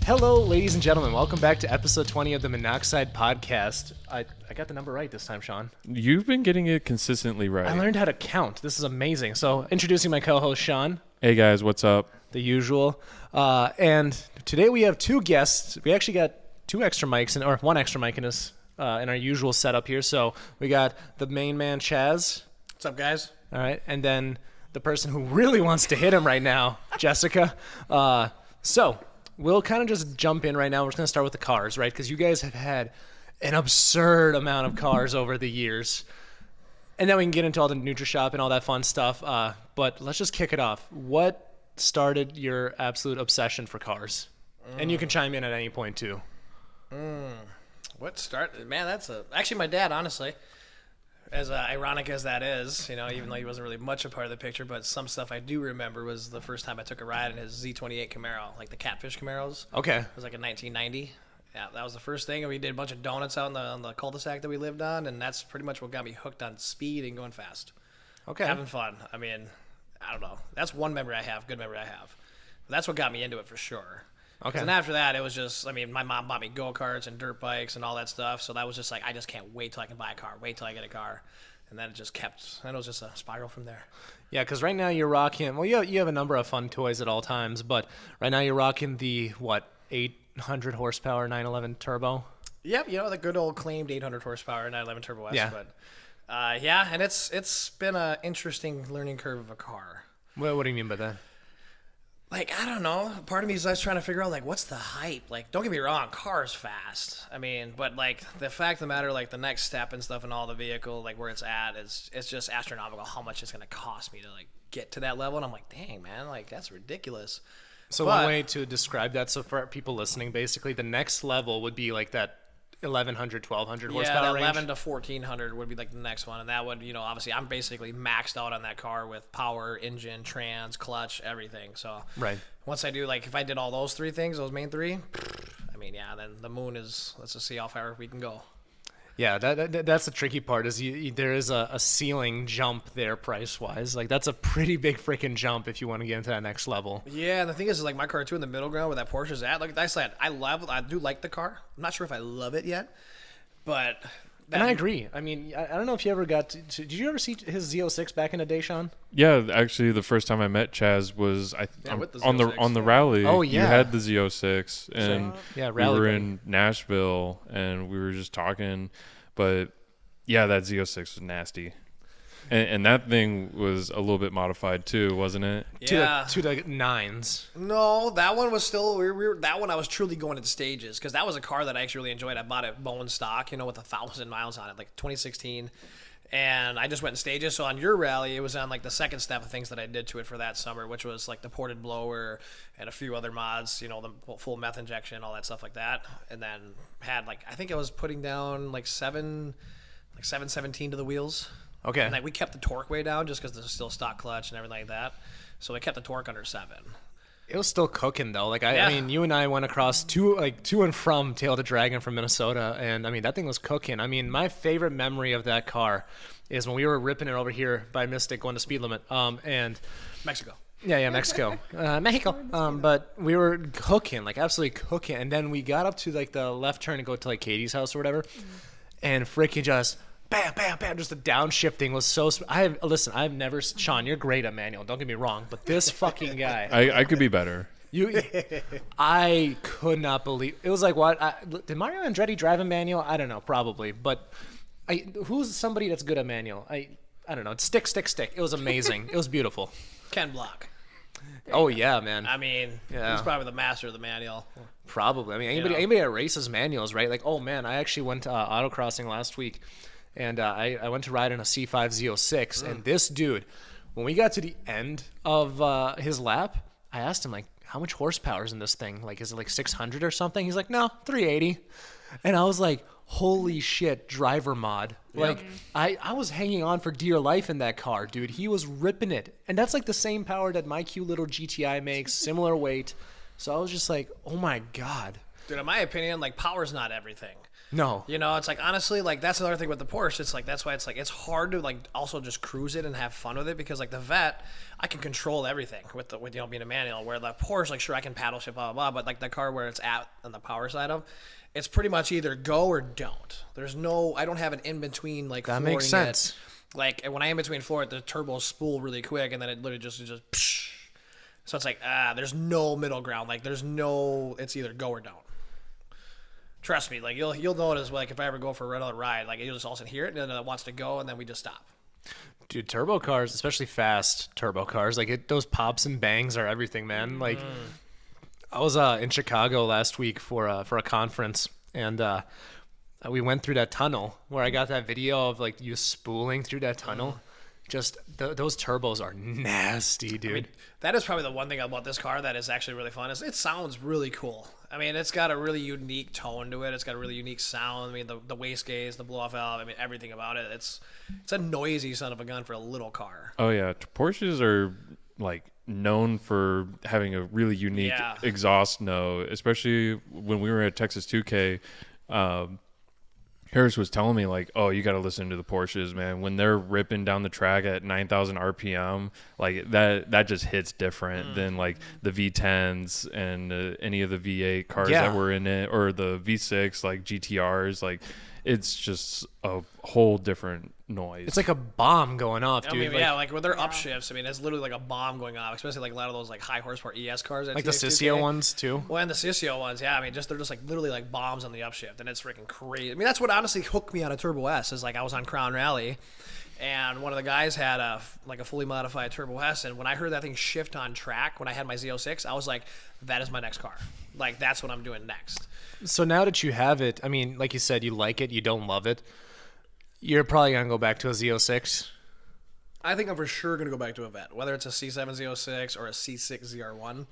Hello, ladies and gentlemen. Welcome back to episode 20 of the Minnoxide podcast. I got the number right this time, Sean. You've been getting it consistently right. I learned how to count. This is amazing. So, introducing my co-host, Sean. Hey, guys. What's up? The usual. And today we have two guests. We actually got two extra mics, or one extra mic in our usual setup here. So, we got the main man, Chazz. What's up, guys? All right. And then the person who really wants to hit him right now, Jessica. So, we'll kind of just jump in right now. We're just going to start with the cars, right? Because you guys have had an absurd amount of cars over the years. And then we can get into all the Nutrishop and all that fun stuff. But let's just kick it off. What started your absolute obsession for cars? And you can chime in at any point, too. What started? Man, actually my dad, honestly. As ironic as that is, you know, even though he wasn't really much a part of the picture, but some stuff I do remember was the first time I took a ride in his Z28 Camaro, like the Catfish Camaros. Okay. It was like in 1990. Yeah, that was the first thing. And we did a bunch of donuts out on the cul-de-sac that we lived on, and that's pretty much what got me hooked on speed and going fast. Okay. Having fun. I mean, I don't know. That's one memory I have, good memory I have. But that's what got me into it for sure. Okay. And after that, it was just, I mean, my mom bought me go-karts and dirt bikes and all that stuff. So that was just like, I just can't wait till I can buy a car, wait till I get a car. And then it just kept, and it was just a spiral from there. Yeah, because right now you're rocking, well, you have a number of fun toys at all times, but right now you're rocking the, 800 horsepower 911 turbo? Yep, you know, the good old claimed 800 horsepower 911 Turbo S. Yeah. But, yeah, and it's been an interesting learning curve of a car. What do you mean by that? Like, I don't know. Part of me is just trying to figure out, like, what's the hype? Like, don't get me wrong, car's fast. I mean, but, like, the fact of the matter, like, the next step and stuff and all the vehicle, like, where it's at, it's just astronomical how much it's going to cost me to, like, get to that level. And I'm like, dang, man, like, that's ridiculous. So one way to describe that, so for people listening, basically, the next level would be, like, that 1,100, 1,200 horsepower that range? 11 to 1,400 would be, like, the next one. And that would, you know, obviously, I'm basically maxed out on that car with power, engine, trans, clutch, everything. So Right. once I do, like, if I did all those three things, those main three, I mean, yeah, then the moon is, let's just see how far we can go. Yeah, that's the tricky part is there is a ceiling jump there price-wise. Like, that's a pretty big freaking jump if you want to get into that next level. Yeah, and the thing is, like, my car, too, in the middle ground where that Porsche is at, like I said, I do like the car. I'm not sure if I love it yet, but... And I agree. I mean, I don't know if you ever got to did you ever see his Z06 back in the day, Sean? Yeah, actually, the first time I met Chaz was with the on Z06, the rally. Oh, yeah. You had the Z06, and Yeah, we rally were buddy. in Nashville, and we were just talking. But, yeah, that Z06 was nasty. And that thing was a little bit modified, too, wasn't it? Yeah. To the nines. No, that one was still that one I was truly going into stages because that was a car that I actually really enjoyed. I bought it bone stock, you know, with 1,000 miles on it, like 2016, and I just went in stages. So on your rally, it was on like the second step of things that I did to it for that summer, which was like the ported blower and a few other mods, you know, the full meth injection, all that stuff like that, and then had like I think I was putting down like 717 to the wheels. Okay. And like we kept the torque way down just because there's still stock clutch and everything like that. So I kept the torque under 7. It was still cooking though. Like I mean, you and I went across to and from Tail to Dragon from Minnesota, and I mean that thing was cooking. I mean, my favorite memory of that car is when we were ripping it over here by mistake going to speed limit. And Mexico. Yeah, Mexico, Mexico. But we were cooking, like absolutely cooking, and then we got up to like the left turn to go to like Katie's house or whatever, and freaking just. Bam, bam, bam. Just the downshifting was so. I've never. Sean, you're great at manual. Don't get me wrong, but this fucking guy. I could be better. I could not believe it was like what? Did Mario Andretti drive a manual? I don't know, probably. But who's somebody that's good at manual? I don't know. It's stick. It was amazing. It was beautiful. Ken Block. Oh yeah, man. I mean, he's probably the master of the manual. Probably. I mean, anybody that races manuals, right? Like, oh man, I actually went to autocrossing last week. And I went to ride in a C5 Z06, and this dude, when we got to the end of his lap, I asked him, like, how much horsepower is in this thing? Like, is it like 600 or something? He's like, no, 380. And I was like, holy shit, driver mod. Like, I was hanging on for dear life in that car, dude. He was ripping it. And that's like the same power that my cute little GTI makes, similar weight. So I was just like, oh my God. Dude, in my opinion, like, power's not everything. No. You know, it's like, honestly, like, that's another thing with the Porsche. It's like, that's why it's like, it's hard to like also just cruise it and have fun with it, because like the Vet, I can control everything with you know, being a manual, where the Porsche, like, sure, I can paddle shift, blah, blah, blah, but like the car where it's at on the power side of, it's pretty much either go or don't. There's no, I don't have an in-between, like, That makes sense. Like, when I am between floor, the turbos spool really quick, and then it literally just psh. So it's like, there's no middle ground. Like, there's no, it's either go or don't. Trust me, like, you'll notice, like, if I ever go for another ride, like, you'll just all of a sudden hear it, and then it wants to go, and then we just stop. Dude, turbo cars, especially fast turbo cars, like, those pops and bangs are everything, man. Like, I was in Chicago last week for a conference, and we went through that tunnel where I got that video of like you spooling through that tunnel. Just those turbos are nasty, dude. I mean, that is probably the one thing about this car that is actually really fun. Is it sounds really cool. I mean, it's got a really unique tone to it. It's got a really unique sound. I mean, the wastegate, the blow-off valve. I mean, everything about it. It's a noisy son of a gun for a little car. Oh yeah, Porsches are like known for having a really unique exhaust note, especially when we were at Texas 2K. Harris was telling me, like, oh, you got to listen to the Porsches, man. When they're ripping down the track at 9,000 RPM, like that just hits different than like the V10s and any of the V8 cars that were in it, or the V6 like GTRs. Like, it's just a whole different noise. It's like a bomb going off, dude. I mean, like with their upshifts, I mean, it's literally like a bomb going off, especially like a lot of those like high horsepower ES cars. Like the Sissio ones too. Well, and the Sissio ones, yeah. I mean, they're just like literally like bombs on the upshift, and it's freaking crazy. I mean, that's what honestly hooked me on a Turbo S. Is like I was on Crown Rally, and one of the guys had a fully modified Turbo S, and when I heard that thing shift on track when I had my Z06, I was like, that is my next car. Like, that's what I'm doing next. So now that you have it, I mean, like you said, you like it, you don't love it. You're probably gonna go back to a Z06. I think I'm for sure gonna go back to a Vet, whether it's a C7 Z06 or a C6 ZR1.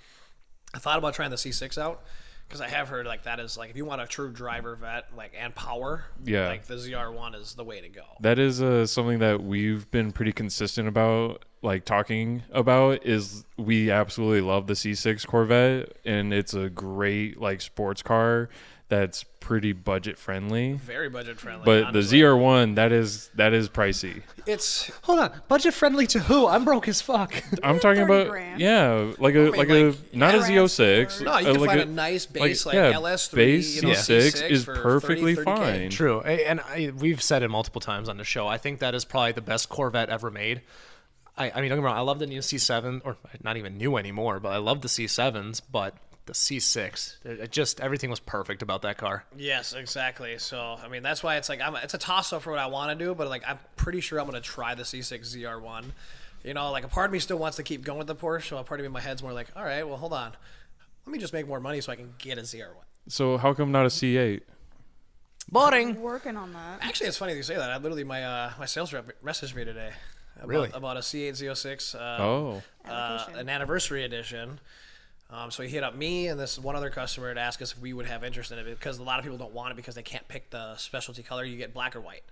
I thought about trying the C6 out, because I have heard like that is like, if you want a true driver Vet, like, and power, like the ZR1 is the way to go. That is something that we've been pretty consistent about, like talking about, is we absolutely love the C6 Corvette, and it's a great like sports car that's pretty budget friendly. Very budget friendly. But honestly. the ZR1, that is pricey. It's Hold on, budget friendly to who? I'm broke as fuck. I'm talking about $30,000. not a Z06. No, you can like find a nice base like LS3. Base you know, C6 is for perfectly 30K. fine. True, and we've said it multiple times on the show. I think that is probably the best Corvette ever made. I mean, don't get me wrong, I love the new C7, or not even new anymore, but I love the C7s, but the C6, everything was perfect about that car. Yes, exactly. So, I mean, that's why it's like, it's a toss-up for what I want to do, but like, I'm pretty sure I'm going to try the C6 ZR1. You know, like, a part of me still wants to keep going with the Porsche, so a part of me in my head's more like, all right, well, hold on. Let me just make more money so I can get a ZR1. So how come not a C8? Boring. Working on that. Actually, it's funny you say that. I literally, my sales rep messaged me today about a C8 Z06 an anniversary edition. So he hit up me and this one other customer to ask us if we would have interest in it, because a lot of people don't want it because they can't pick the specialty color. You get black or white,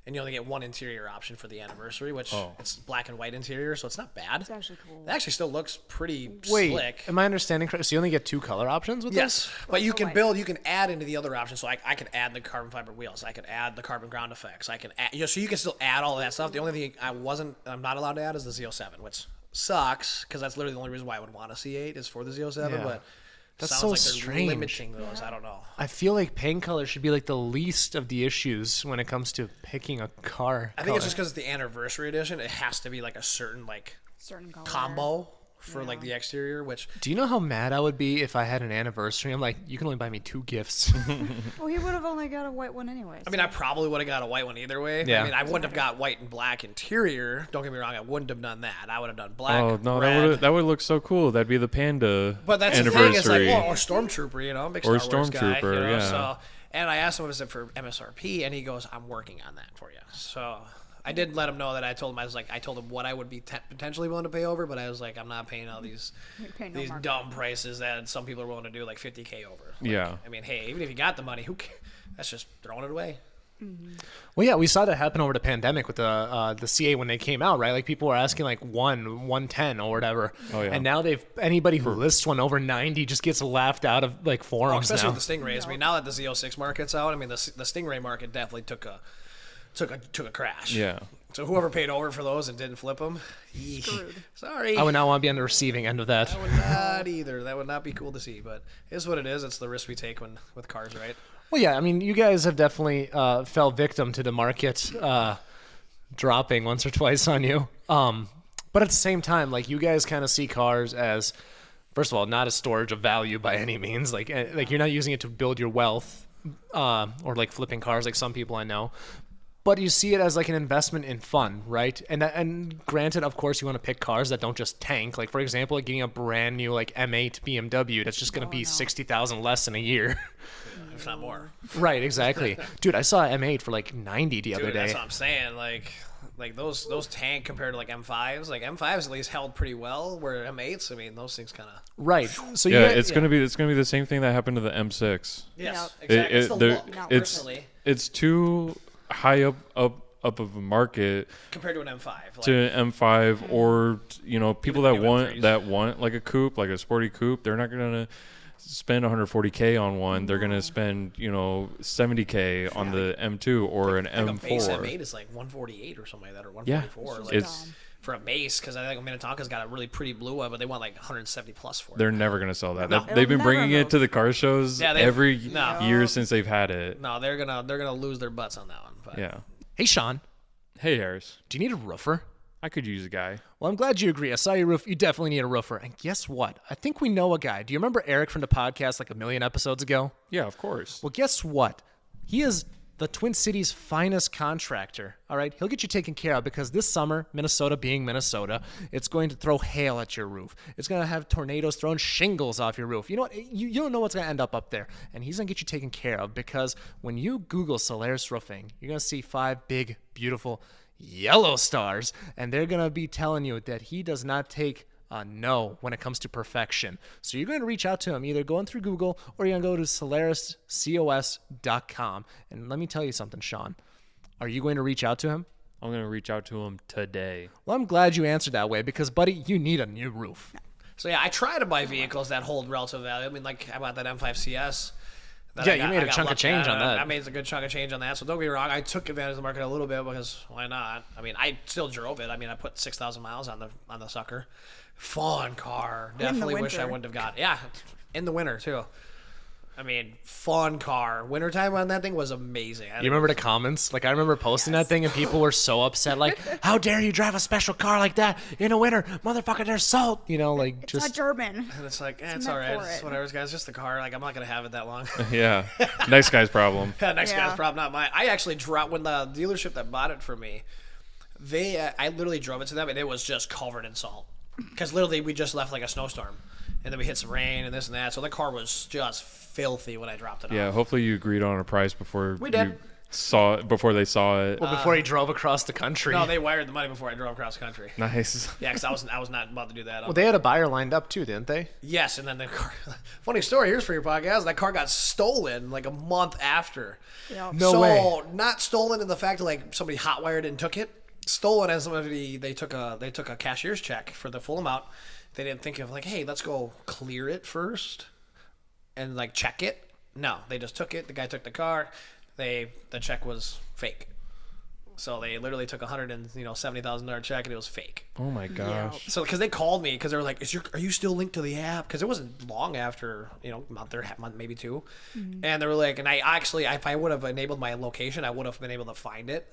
and you only get one interior option for the anniversary, which it's black and white interior, so it's not bad. It's actually cool. It actually still looks pretty Wait, slick. am I understanding correctly? So you only get two color options with Yes, this? but you can white. you can add into the other options. So I can add the carbon fiber wheels. I can add the carbon ground effects. I can add, so you can still add all of that stuff. The only thing I'm not allowed to add is the Z07, which sucks, because that's literally the only reason why I would want a C8 is for the Z07. Yeah. But That's sounds so like they're strange. limiting those. I don't know. I feel like paint color should be like the least of the issues when it comes to picking a car. I think it's just because it's the anniversary edition. It has to be like a certain Certain color. combo for like the exterior, which Do you know how mad I would be if I had an anniversary? I'm like, you can only buy me 2 gifts. Well, he would have only got a white one anyway. I mean, I probably would have got a white one either way. Yeah. I mean, I wouldn't have got white and black interior. Don't get me wrong, I wouldn't have done that. I would have done black. Oh no, red. that would look so cool. That'd be the Panda But that's anniversary. the thing. It's like, or Stormtrooper, you know, I'm a big Or Star Wars guy, Stormtrooper, you know, yeah. So, and I asked him, was it for MSRP, and he goes, I'm working on that for you. So I did let him know that I told him what I would be potentially willing to pay over, but I was like, I'm not paying all these dumb prices that some people are willing to do, like $50K over. Like, Yeah. I mean, hey, even if you got the money, that's just throwing it away. Well, yeah, we saw that happen over the pandemic with the CA when they came out, right? Like people were asking like 110 or whatever. Oh, yeah. And now anybody who lists one over 90 just gets laughed out of like forums especially now. with the Stingrays. I mean, now that the Z06 market's out, I mean, the Stingray market definitely took a crash. Yeah. So whoever paid over for those and didn't flip them, Screwed. sorry. I would not want to be on the receiving end of that. I would not either. That would not be cool to see, but it is what it is. It's the risk we take with cars, right? Well, yeah, I mean, you guys have definitely fell victim to the market dropping once or twice on you. But at the same time, like you guys kind of see cars as, first of all, not a storage of value by any means. Like you're not using it to build your wealth or like flipping cars like some people I know. But you see it as like an investment in fun, right? And granted, of course, you want to pick cars that don't just tank. Like for example, like getting a brand new like M8 BMW that's just going to be 60,000 less in a year. If not more. Right, exactly. Dude, I saw an M8 for like 90 the other Dude, day. that's what I'm saying. Like those tank compared to like M5s. Like M5s at least held pretty well, where M8s, I mean, those things kind of. Right. So Yeah, you it's gonna be the same thing that happened to the M6. Yes, Yep. exactly. It's the there- look, it's personally, it's too high up of a market compared to an M5. Like, to an M5 or people that Even new M3s. want like a coupe, like a sporty coupe. They're not gonna spend 140K on one. They're gonna spend 70K on the M2 or an a base M4. M8 is like 148 or something like that, or Yeah, 144. Like, it's for a base, because I think Minnetonka's got a really pretty blue one, but they want like 170 plus for it. they're never gonna sell that. No. They've been It'll bringing never it to the car shows Yeah, they've- every No. year since they've had it. No, they're gonna lose their butts on that one. But Yeah. Hey, Sean, Hey Harris, do you need a roofer? I could use a guy. Well, I'm glad you agree. I saw your roof. You definitely need a roofer. And guess what? I think we know a guy. Do you remember Eric from the podcast like a million episodes ago? Yeah, of course. Well, guess what? He is the Twin Cities' finest contractor. All right, he'll get you taken care of because this summer, Minnesota being Minnesota, it's going to throw hail at your roof. It's going to have tornadoes throwing shingles off your roof. You know what? You don't know what's going to end up there. And he's going to get you taken care of because when you Google Solaris Roofing, you're going to see 5 big, beautiful yellow stars, and they're going to be telling you that he does not take no when it comes to perfection. So you're going to reach out to him either going through Google or you're going to go to solariscos.com. And let me tell you something, Sean. Are you going to reach out to him? I'm gonna reach out to him today. Well, I'm glad you answered that way because, buddy, you need a new roof. so yeah, I try to buy vehicles that hold relative value. I mean, like I bought that M5 CS. that Yeah, I you got- made I a got chunk of lucky change on that. I made a good chunk of change on that. So don't get me wrong, I took advantage of the market a little bit because why not? I mean, I still drove it. I mean, I put 6,000 miles on the sucker. Fun car. the Definitely wish I winter. wouldn't have got. Yeah, in the winter too. I mean, fun car. Wintertime on that thing was amazing. You remember the comments? Like, I remember posting that thing and people were so upset. Like, how dare you drive a special car like that in the winter? Motherfucker, there's salt. You know, like, It's not just... German. And it's like, it's meant all right. for It's it. whatever, guys. Just the car. Like, I'm not gonna have it that long. Yeah, nice guy's problem. Next Yeah. guy's problem, not mine. I actually dropped when the dealership that bought it for me. I literally drove it to them and it was just covered in salt because literally we just left like a snowstorm, and then we hit some rain and this and that. So the car was just filthy when I dropped it Yeah, off. hopefully you agreed on a price before We did. you saw it, before they saw it. Well, before he drove across the country. No, they wired the money before I drove across country. Nice. Yeah, because I was not about to do that. Well, they had a buyer lined up too, didn't they? Yes, and then the car. Funny story. Here's for your podcast. That car got stolen like a month after. Yep. No so, way. not stolen in the fact that like somebody hotwired it and took it. Stolen as somebody they took a cashier's check for the full amount. They didn't think of like, hey, let's go clear it first and like check it. No, they just took it. The guy took the car. The check was fake. So they literally took $170,000 check and it was fake. Oh my gosh. So because they called me because they were like, are you still linked to the app? Because it wasn't long after month maybe 2, and they were like, and I actually if I would have enabled my location, I would have been able to find it.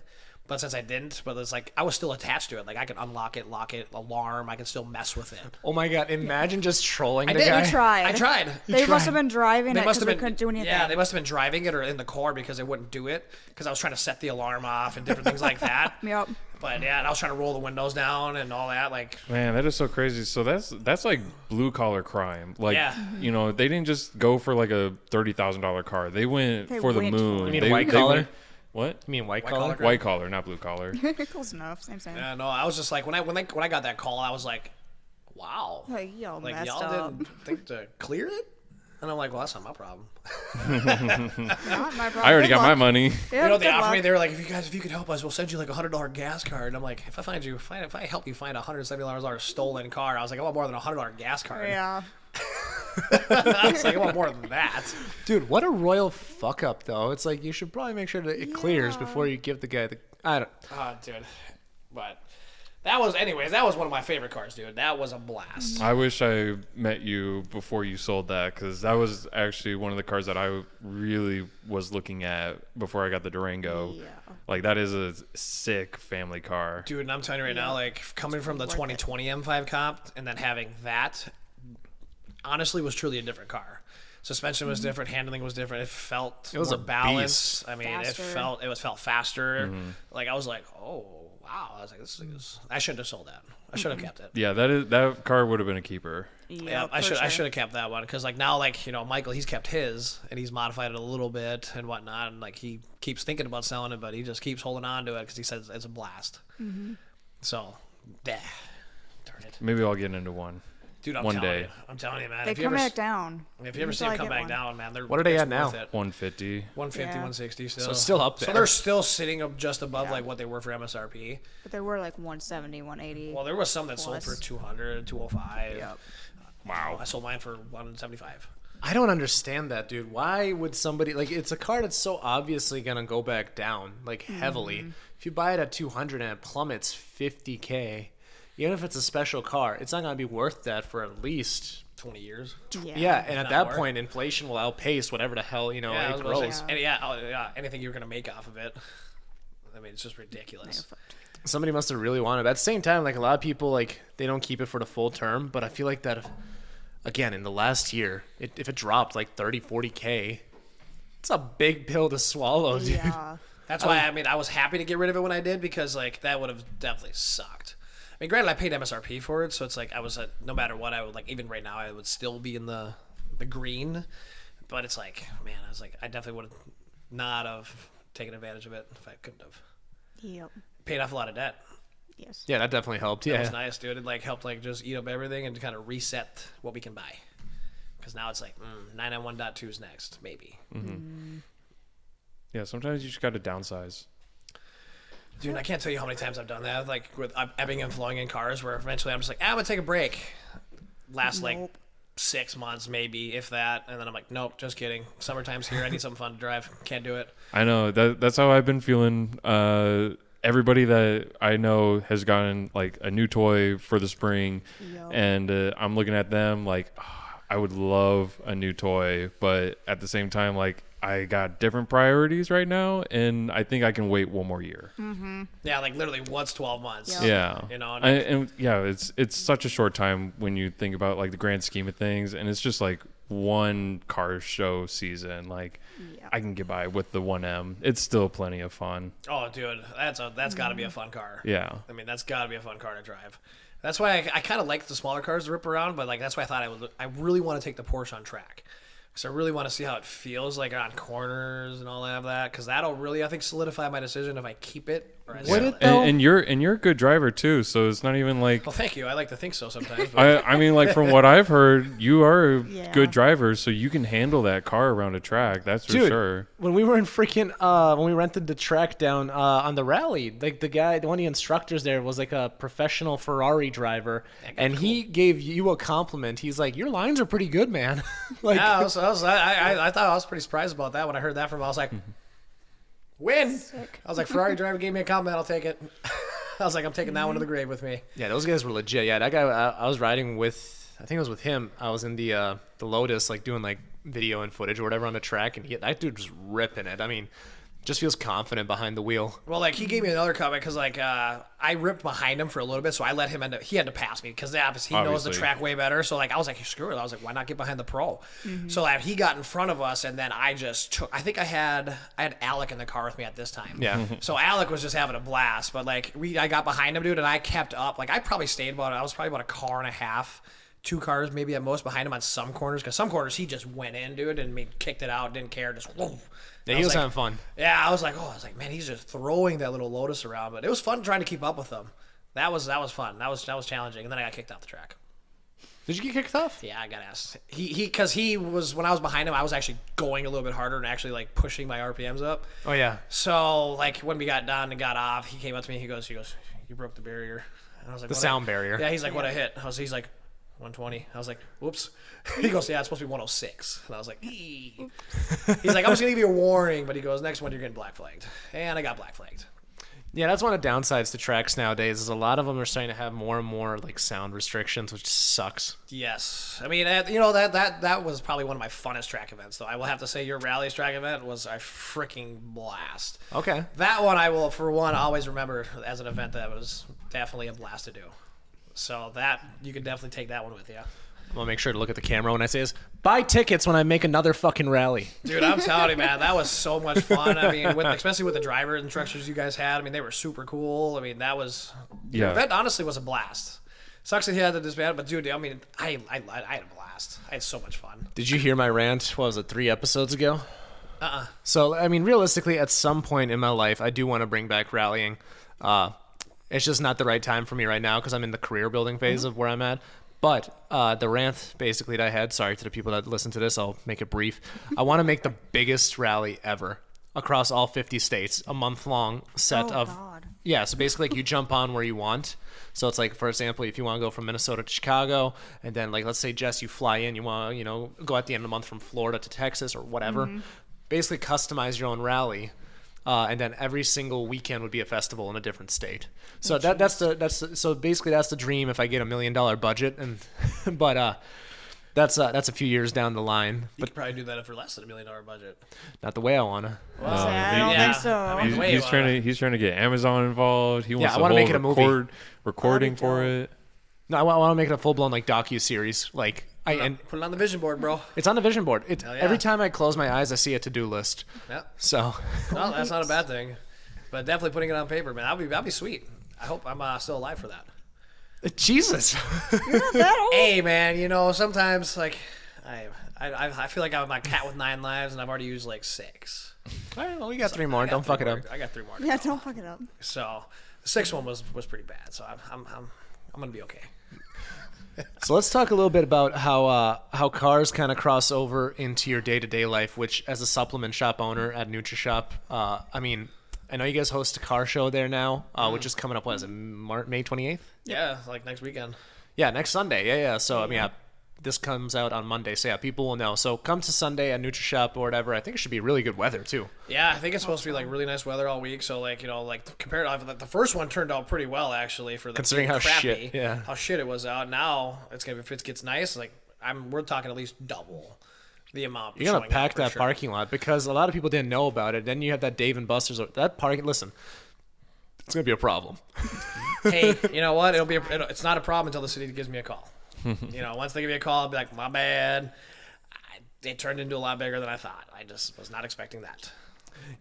But since I didn't, but it's like I was still attached to it. Like I could unlock it, lock it, alarm. I can still mess with it. Oh my God! Imagine just trolling I the did. guy. We tried. I tried. They must have been driving They it must because have we been couldn't do anything. Yeah, they must have been driving it or in the car because they wouldn't do it because I was trying to set the alarm off and different things like that. Yep. But yeah, and I was trying to roll the windows down and all that. Like Man, that is so crazy. So that's like blue collar crime. Like Yeah. they didn't just go for like a $30,000 car. They went They for the went moon. for it. You mean They- white they collar? went- What? You mean white White collar? collar crime? White collar, not blue collar. Close enough. Same. yeah, no, I was just like when I got that call, I was like, wow. Like, y'all Like messed y'all up. didn't think to clear it? And I'm like, well, that's not my problem. Not my problem. I already Good got my luck. money. Yeah, You know, they good offered me. luck. They were like, if you could help us, we'll send you like $100 gas card. And I'm like, if I help you find a $170 stolen car, I was like, I want more than a $100 gas card. Yeah. I was like, I want more than that. Dude, what a royal fuck up though. It's like you should probably make sure that it clears Yeah. before you give the guy the. I don't. Oh, dude. But that was one of my favorite cars, dude. That was a blast. I wish I met you before you sold that, because that was actually one of the cars that I really was looking at before I got the Durango. Yeah. Like, that is a sick family car. Dude, and I'm telling you right now, like, coming from the worth it. 2020 M5 comp and then having that, honestly, was truly a different car. Suspension was different, handling was different. It felt was more a balanced. beast. I mean, Faster. it felt faster. Like, I was like, oh wow. I was like, this is. I shouldn't have sold that. I should have kept it. Yeah, that car would have been a keeper. Yeah, I should have kept that one because like now like Michael, he's kept his and he's modified it a little bit and whatnot, and like he keeps thinking about selling it, but he just keeps holding on to it because he says it's a blast. So, darn it, Maybe I'll get into one. dude. I'm One telling day. you, I'm telling you, man. They if you come ever, back down. if you ever see Until them I come get back one. down, man, they're What are they it's at now? worth it. 150. 150, Yeah. 160 still. So it's still up So there. they're still sitting up just above like what they were for MSRP. But they were like 170, 180. Well, there was some that sold Plus. for 200, 205. Yep. Wow. I sold mine for 175. I don't understand that, dude. Why would somebody like? It's a car that's so obviously gonna go back down, like heavily. If you buy it at 200 and it plummets 50K, even if it's a special car, it's not gonna be worth that for at least. 20 years. Yeah, and at not that more. point, inflation will outpace whatever the hell Yeah, I it was about to grows. say, anything you're gonna make off of it. I mean, it's just ridiculous. Somebody must have really wanted it. But at the same time, like a lot of people, like they don't keep it for the full term. But I feel like that, again, in the last year, if it dropped like 30, 40K, it's a big pill to swallow, dude. Yeah. That's why I was happy to get rid of it when I did because like that would have definitely sucked. I mean, granted, I paid MSRP for it, so it's like I was no matter what, I would like even right now I would still be in the green. But it's like, man, I was like, I definitely would have not have taken advantage of it if I couldn't have. Yep. Paid off a lot of debt. Yes. Yeah, that definitely helped. That was Yeah, nice, dude. It like helped like just eat up everything and kind of reset what we can buy. Because now it's like 991.2 is next, maybe. Yeah, sometimes you just got to downsize. Dude, I can't tell you how many times I've done that, like with ebbing and flowing in cars, where eventually I'm just like, I'm gonna take a break. Last like Nope. 6 months, maybe if that, and then I'm like, nope, just kidding. Summertime's here. I need something fun to drive. Can't do it. I know that's how I've been feeling. Everybody that I know has gotten like a new toy for the spring, Yep. and I'm looking at them like, I would love a new toy, but at the same time, like I got different priorities right now, and I think I can wait one more year. Yeah, like literally once 12 months. Yep. Yeah, You know, and yeah, it's such a short time when you think about like the grand scheme of things, and it's just like one car show season. Like Yeah. I can get by with the 1M. It's still plenty of fun. Oh, dude, that's got to be a fun car. Yeah. I mean, that's got to be a fun car to drive. That's why I kind of like the smaller cars to rip around, but like that's why I thought I really want to take the Porsche on track. Because I really want to see how it feels like on corners and all of that. Because that'll really, I think, solidify my decision if I keep it or I Would sell it, it. though? And you're a good driver too, so it's not even like Well, thank you. I like to think so sometimes. But I mean, like from what I've heard, you are a Yeah. good driver, so you can handle that car around a track. That's for Dude, sure. when we were in freaking when we rented the track down on the rally, like one of the instructors there was like a professional Ferrari driver, and he gave you a compliment. He's like, "Your lines are pretty good, man." Like, yeah, I thought I was pretty surprised about that when I heard that from him. I was like, win. Sick. I was like, Ferrari driver gave me a compliment. I'll take it. I was like, I'm taking that one to the grave with me. yeah, those guys were legit. Yeah, that guy I was riding with. I think it was with him. I was in the Lotus, like doing like video and footage or whatever on the track, and that dude was ripping it. I mean, just feels confident behind the wheel. Well, like he gave me another comment because like I ripped behind him for a little bit, so I let him end up. He had to pass me because obviously he knows the Obviously. track way better. So like I was like, screw it. I was like, why not get behind the pro? So like he got in front of us, and then I just took. I think I had Alec in the car with me at this time. Yeah. So Alec was just having a blast, but like I got behind him, dude, and I kept up. Like I probably stayed I was probably about a car and a half. 2 cars maybe at most behind him on some corners, because some corners he just went in, dude, and kicked it out, didn't care, just whoa. Yeah, I he was like, having fun. Yeah, I was like, man, he's just throwing that little Lotus around, but it was fun trying to keep up with him. That was fun. That was challenging, and then I got kicked off the track. Did you get kicked off? Yeah, I got asked. Because he was, when I was behind him, I was actually going a little bit harder and actually like pushing my RPMs up. Oh yeah. So like when we got done and got off, he came up to me. He goes, you broke the barrier. And I was like, The "What sound I-" barrier. Yeah, he's like, what I hit? He's like, 120. I was like, whoops. He goes, yeah, it's supposed to be 106. And I was like, eee. He's like, I'm just gonna give you a warning. But he goes, next one you're getting black flagged. And I got black flagged. Yeah, that's one of the downsides to tracks nowadays. Is a lot of them are starting to have more and more like sound restrictions, which sucks. Yes, I mean, that was probably one of my funnest track events, though. I will have to say your rallies track event was a freaking blast. Okay. That one I will, for one, always remember as an event that was definitely a blast to do. So that you can definitely take that one with you. I'm gonna make sure to look at the camera when I say this. Buy tickets when I make another fucking rally. Dude, I'm telling you, man, that was so much fun. I mean, especially with the driver instructors you guys had. I mean, they were super cool. I mean, the event honestly was a blast. Sucks that he had to disband, but dude, I mean, I had a blast. I had so much fun. Did you hear my rant? What was it, 3 episodes ago? So, I mean, realistically, at some point in my life, I do want to bring back rallying. It's just not the right time for me right now because I'm in the career building phase of where I'm at. But the rant basically that I had, sorry to the people that listen to this, I'll make it brief. I want to make the biggest rally ever across all 50 states, a month-long set of... God. Yeah, so basically like you jump on where you want. So it's like, for example, if you want to go from Minnesota to Chicago, and then like, let's say, Jess, you fly in, you want to, go at the end of the month from Florida to Texas or whatever. Basically customize your own rally. And then every single weekend would be a festival in a different state. So so basically that's the dream if I get $1 million budget, and but that's a few years down the line. You could probably do that for less than $1 million budget. Not the way I wanna. I don't think so. I mean, He's trying to get Amazon involved. He wants I wanna whole make it a movie. recording for it. No, I want to make it a full blown like docu-series. Like and put it on the vision board, bro. it's on the vision board. Hell yeah. Every time I close my eyes, I see a to-do list. Yep. So No, that's not a bad thing. But definitely putting it on paper, man. That'd be sweet. I hope I'm still alive for that. Jesus. That old. Hey, man, sometimes like I feel like I'm a cat with 9 lives, and I've already used like 6. All right, well, we got 3 more. I got Don't fuck it 3 up. more. I got 3 more. to Yeah, go. don't fuck it up. So the 6th one was pretty bad. So I'm gonna be okay. So let's talk a little bit about how cars kind of cross over into your day-to-day life, which as a supplement shop owner at Nutrishop, I mean, I know you guys host a car show there now, which is coming up, what is it, May 28th? Yeah, like next weekend. Yeah, next Sunday. Yeah. So, I mean, this comes out on Monday, so yeah, people will know. So come to Sunday at Nutrishop or whatever. I think it should be really good weather, too. Yeah, I think it's supposed to be like really nice weather all week. So like compared to the first one turned out pretty well actually for the Considering being how crappy, shit, yeah. how shit it was out. Now it's gonna be, if it gets nice, like we're talking at least double the amount. You're going to showing up pack for that sure. parking lot because a lot of people didn't know about it. Then you have that Dave & Buster's. That parking, listen, it's going to be a problem. Hey, you know what? It's not a problem until the city gives me a call. Once they give me a call, I'll be like, my bad. It turned into a lot bigger than I thought. I just was not expecting that.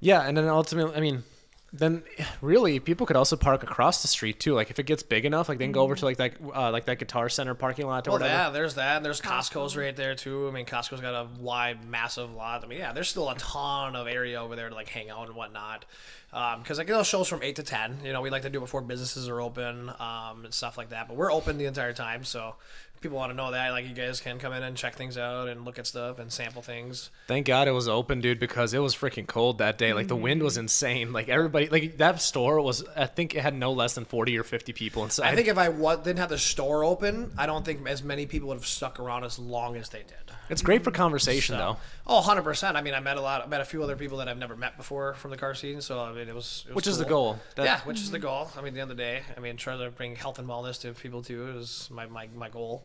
Yeah, and then ultimately, I mean, then really people could also park across the street too. Like if it gets big enough, like they can go over to like that Guitar Center parking lot or Well, whatever. yeah, there's that. And there's Costco's right there too. I mean, Costco's got a wide, massive lot. I mean, yeah, there's still a ton of area over there to like hang out and whatnot. Because like shows from 8 to 10. We like to do before businesses are open and stuff like that. But we're open the entire time, so people want to know that. Like you guys can come in and check things out and look at stuff and sample things. Thank God it was open, dude, because it was freaking cold that day. Like the wind was insane. Like everybody, like that store was, I think it had no less than 40 or 50 people inside. I think if I didn't have the store open, I don't think as many people would have stuck around as long as they did. It's great for conversation though. Oh, 100%. I mean, I met a few other people that I've never met before from the car scene. So I mean, it was Which is the cool. goal. Yeah, which is the goal. I mean, at the end of the day, I mean, trying to bring health and wellness to people too is my goal.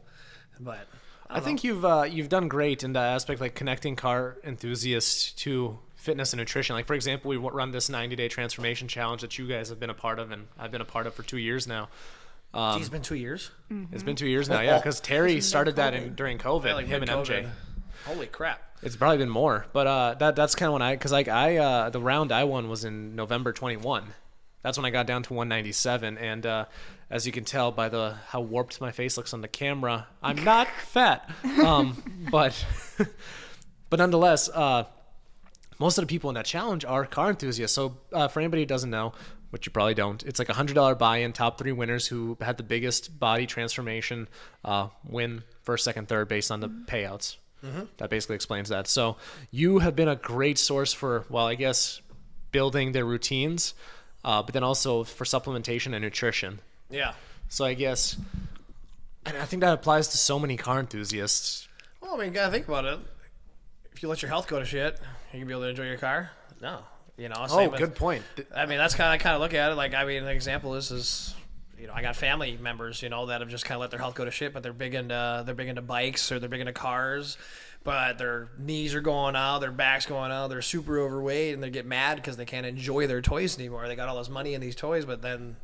But I think you've done great in that aspect, like connecting car enthusiasts to fitness and nutrition. Like for example, we run this 90-day transformation challenge that you guys have been a part of, and I've been a part of for 2 years now. It's been 2 years. It's been 2 years now, yeah, because Terry started that during COVID. Yeah, like him and mid-COVID. MJ. Holy crap! It's probably been more, but that's kind of when because the round I won was in November 21. That's when I got down to 197, and as you can tell by how warped my face looks on the camera, I'm not fat. But nonetheless, most of the people in that challenge are car enthusiasts. So for anybody who doesn't know, which you probably don't. It's like $100 buy-in. Top 3 winners who had the biggest body transformation win first, second, third based on the payouts. That basically explains that. So you have been a great source for, well, I guess, building their routines, but then also for supplementation and nutrition. Yeah. So I guess, and I think that applies to so many car enthusiasts. Well, I mean, you gotta think about it. If you let your health go to shit, you gonna be able to enjoy your car? No. You know. Oh, good point. I mean, that's kind of look at it. Like, I mean, an example is you know, I got family members, you know, that have just kind of let their health go to shit, but they're big into bikes or they're big into cars, but their knees are going out, their back's going out, they're super overweight, and they get mad because they can't enjoy their toys anymore. They got all this money in these toys, but then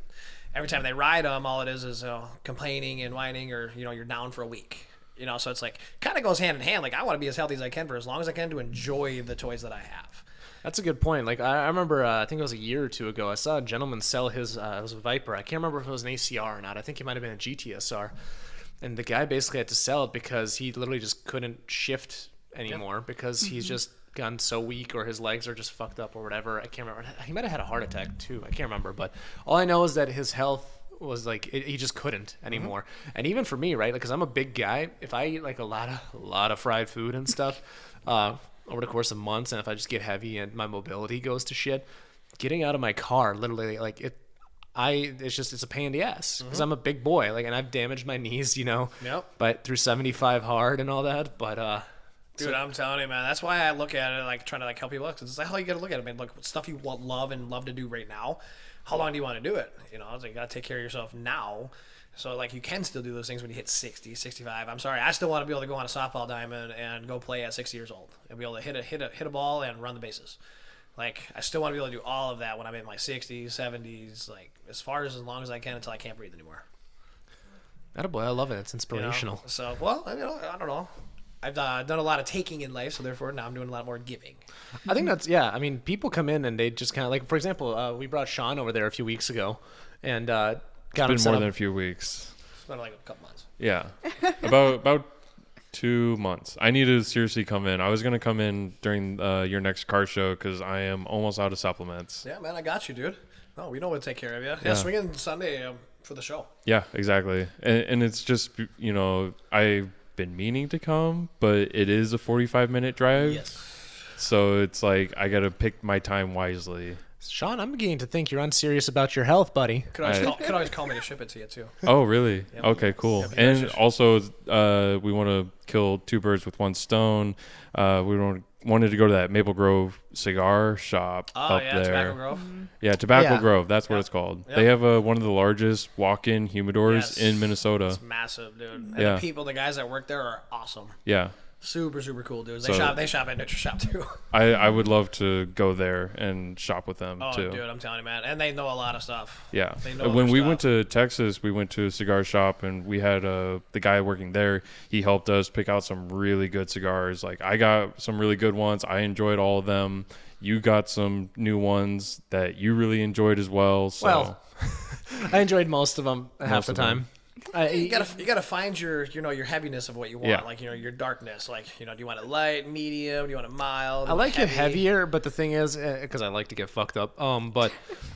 every time they ride them, all it is complaining and whining, or, you know, you're down for a week. You know, so it's like, kind of goes hand in hand. Like, I want to be as healthy as I can for as long as I can to enjoy the toys that I have. That's a good point. Like, I remember, I think it was a year or two ago, I saw a gentleman sell his, it was a Viper. I can't remember if it was an ACR or not. I think it might have been a GTSR. And the guy basically had to sell it because he literally just couldn't shift anymore because he's just gotten so weak, or his legs are just fucked up or whatever. I can't remember. He might have had a heart attack too. I can't remember. But all I know is that his health was like, he just couldn't anymore. And even for me, right, because I'm a big guy, if I eat like a lot of fried food and stuff over the course of months, and if I just get heavy and my mobility goes to shit, getting out of my car, literally, like, it's a pain in the ass because I'm a big boy, like, and I've damaged my knees, you know. Yep. But through 75 hard and all that, but dude, I'm telling you, man, that's why I look at it like trying to like help people out, because it's like how you got to look at it, man. Like, stuff you love to do right now. How long do you want to do it? You know, it's like, you got to take care of yourself now. So, like, you can still do those things when you hit 60, 65. I'm sorry, I still want to be able to go on a softball diamond and go play at 60 years old and be able to hit a ball and run the bases. Like, I still want to be able to do all of that when I'm in my 60s, 70s, like, as long as I can until I can't breathe anymore. attaboy, I love it. It's inspirational. You know? So, well, you know, I don't know. I've done a lot of taking in life, so therefore now I'm doing a lot more giving. I think that's, yeah. I mean, people come in and they just kind of, like, for example, we brought Sean over there a few weeks ago, and got him It's set been more up. than a few weeks. It's been like a couple months. Yeah, about 2 months. I need to seriously come in. I was gonna come in during your next car show because I am almost out of supplements. Yeah, man, I got you, dude. No, we know we'll take care of you. Yeah, Yeah. swing in Sunday for the show. Yeah, exactly. And it's just, you know, I've been meaning to come, but it is a 45-minute drive. Yes. So it's like I gotta pick my time wisely. Sean, I'm beginning to think you're unserious about your health, buddy. Could always call me to ship it to you, too. Oh, really? Yep. Okay, cool. Yep, And just- also, we want to kill 2 birds with 1 stone. Wanted to go to that Maple Grove cigar shop Oh, up yeah, there. Tobacco Grove. Yeah, Tobacco Yeah. Grove. That's what Yep. it's called. Yep. They have one of the largest walk-in humidors Yes. in Minnesota. It's massive, dude. And Yeah. the guys that work there are awesome. Yeah. Super, super cool dudes. So- They shop at Nutrishop, too. I would love to go there and shop with them, Oh, too. dude, I'm telling you, man. And they know a lot of stuff. Yeah. They know When their we stuff. went to Texas, we went to a cigar shop, and we had the guy working there. He helped us pick out some really good cigars. Like, I got some really good ones. I enjoyed all of them. You got some new ones that you really enjoyed as well. So. Well, I enjoyed most of them half Most the of them. time. You gotta find your heaviness of what you want, Yeah. like, your darkness, like, do you want it light, medium, do you want it mild? I like it heavy? heavier, but the thing is, because I like to get fucked up. But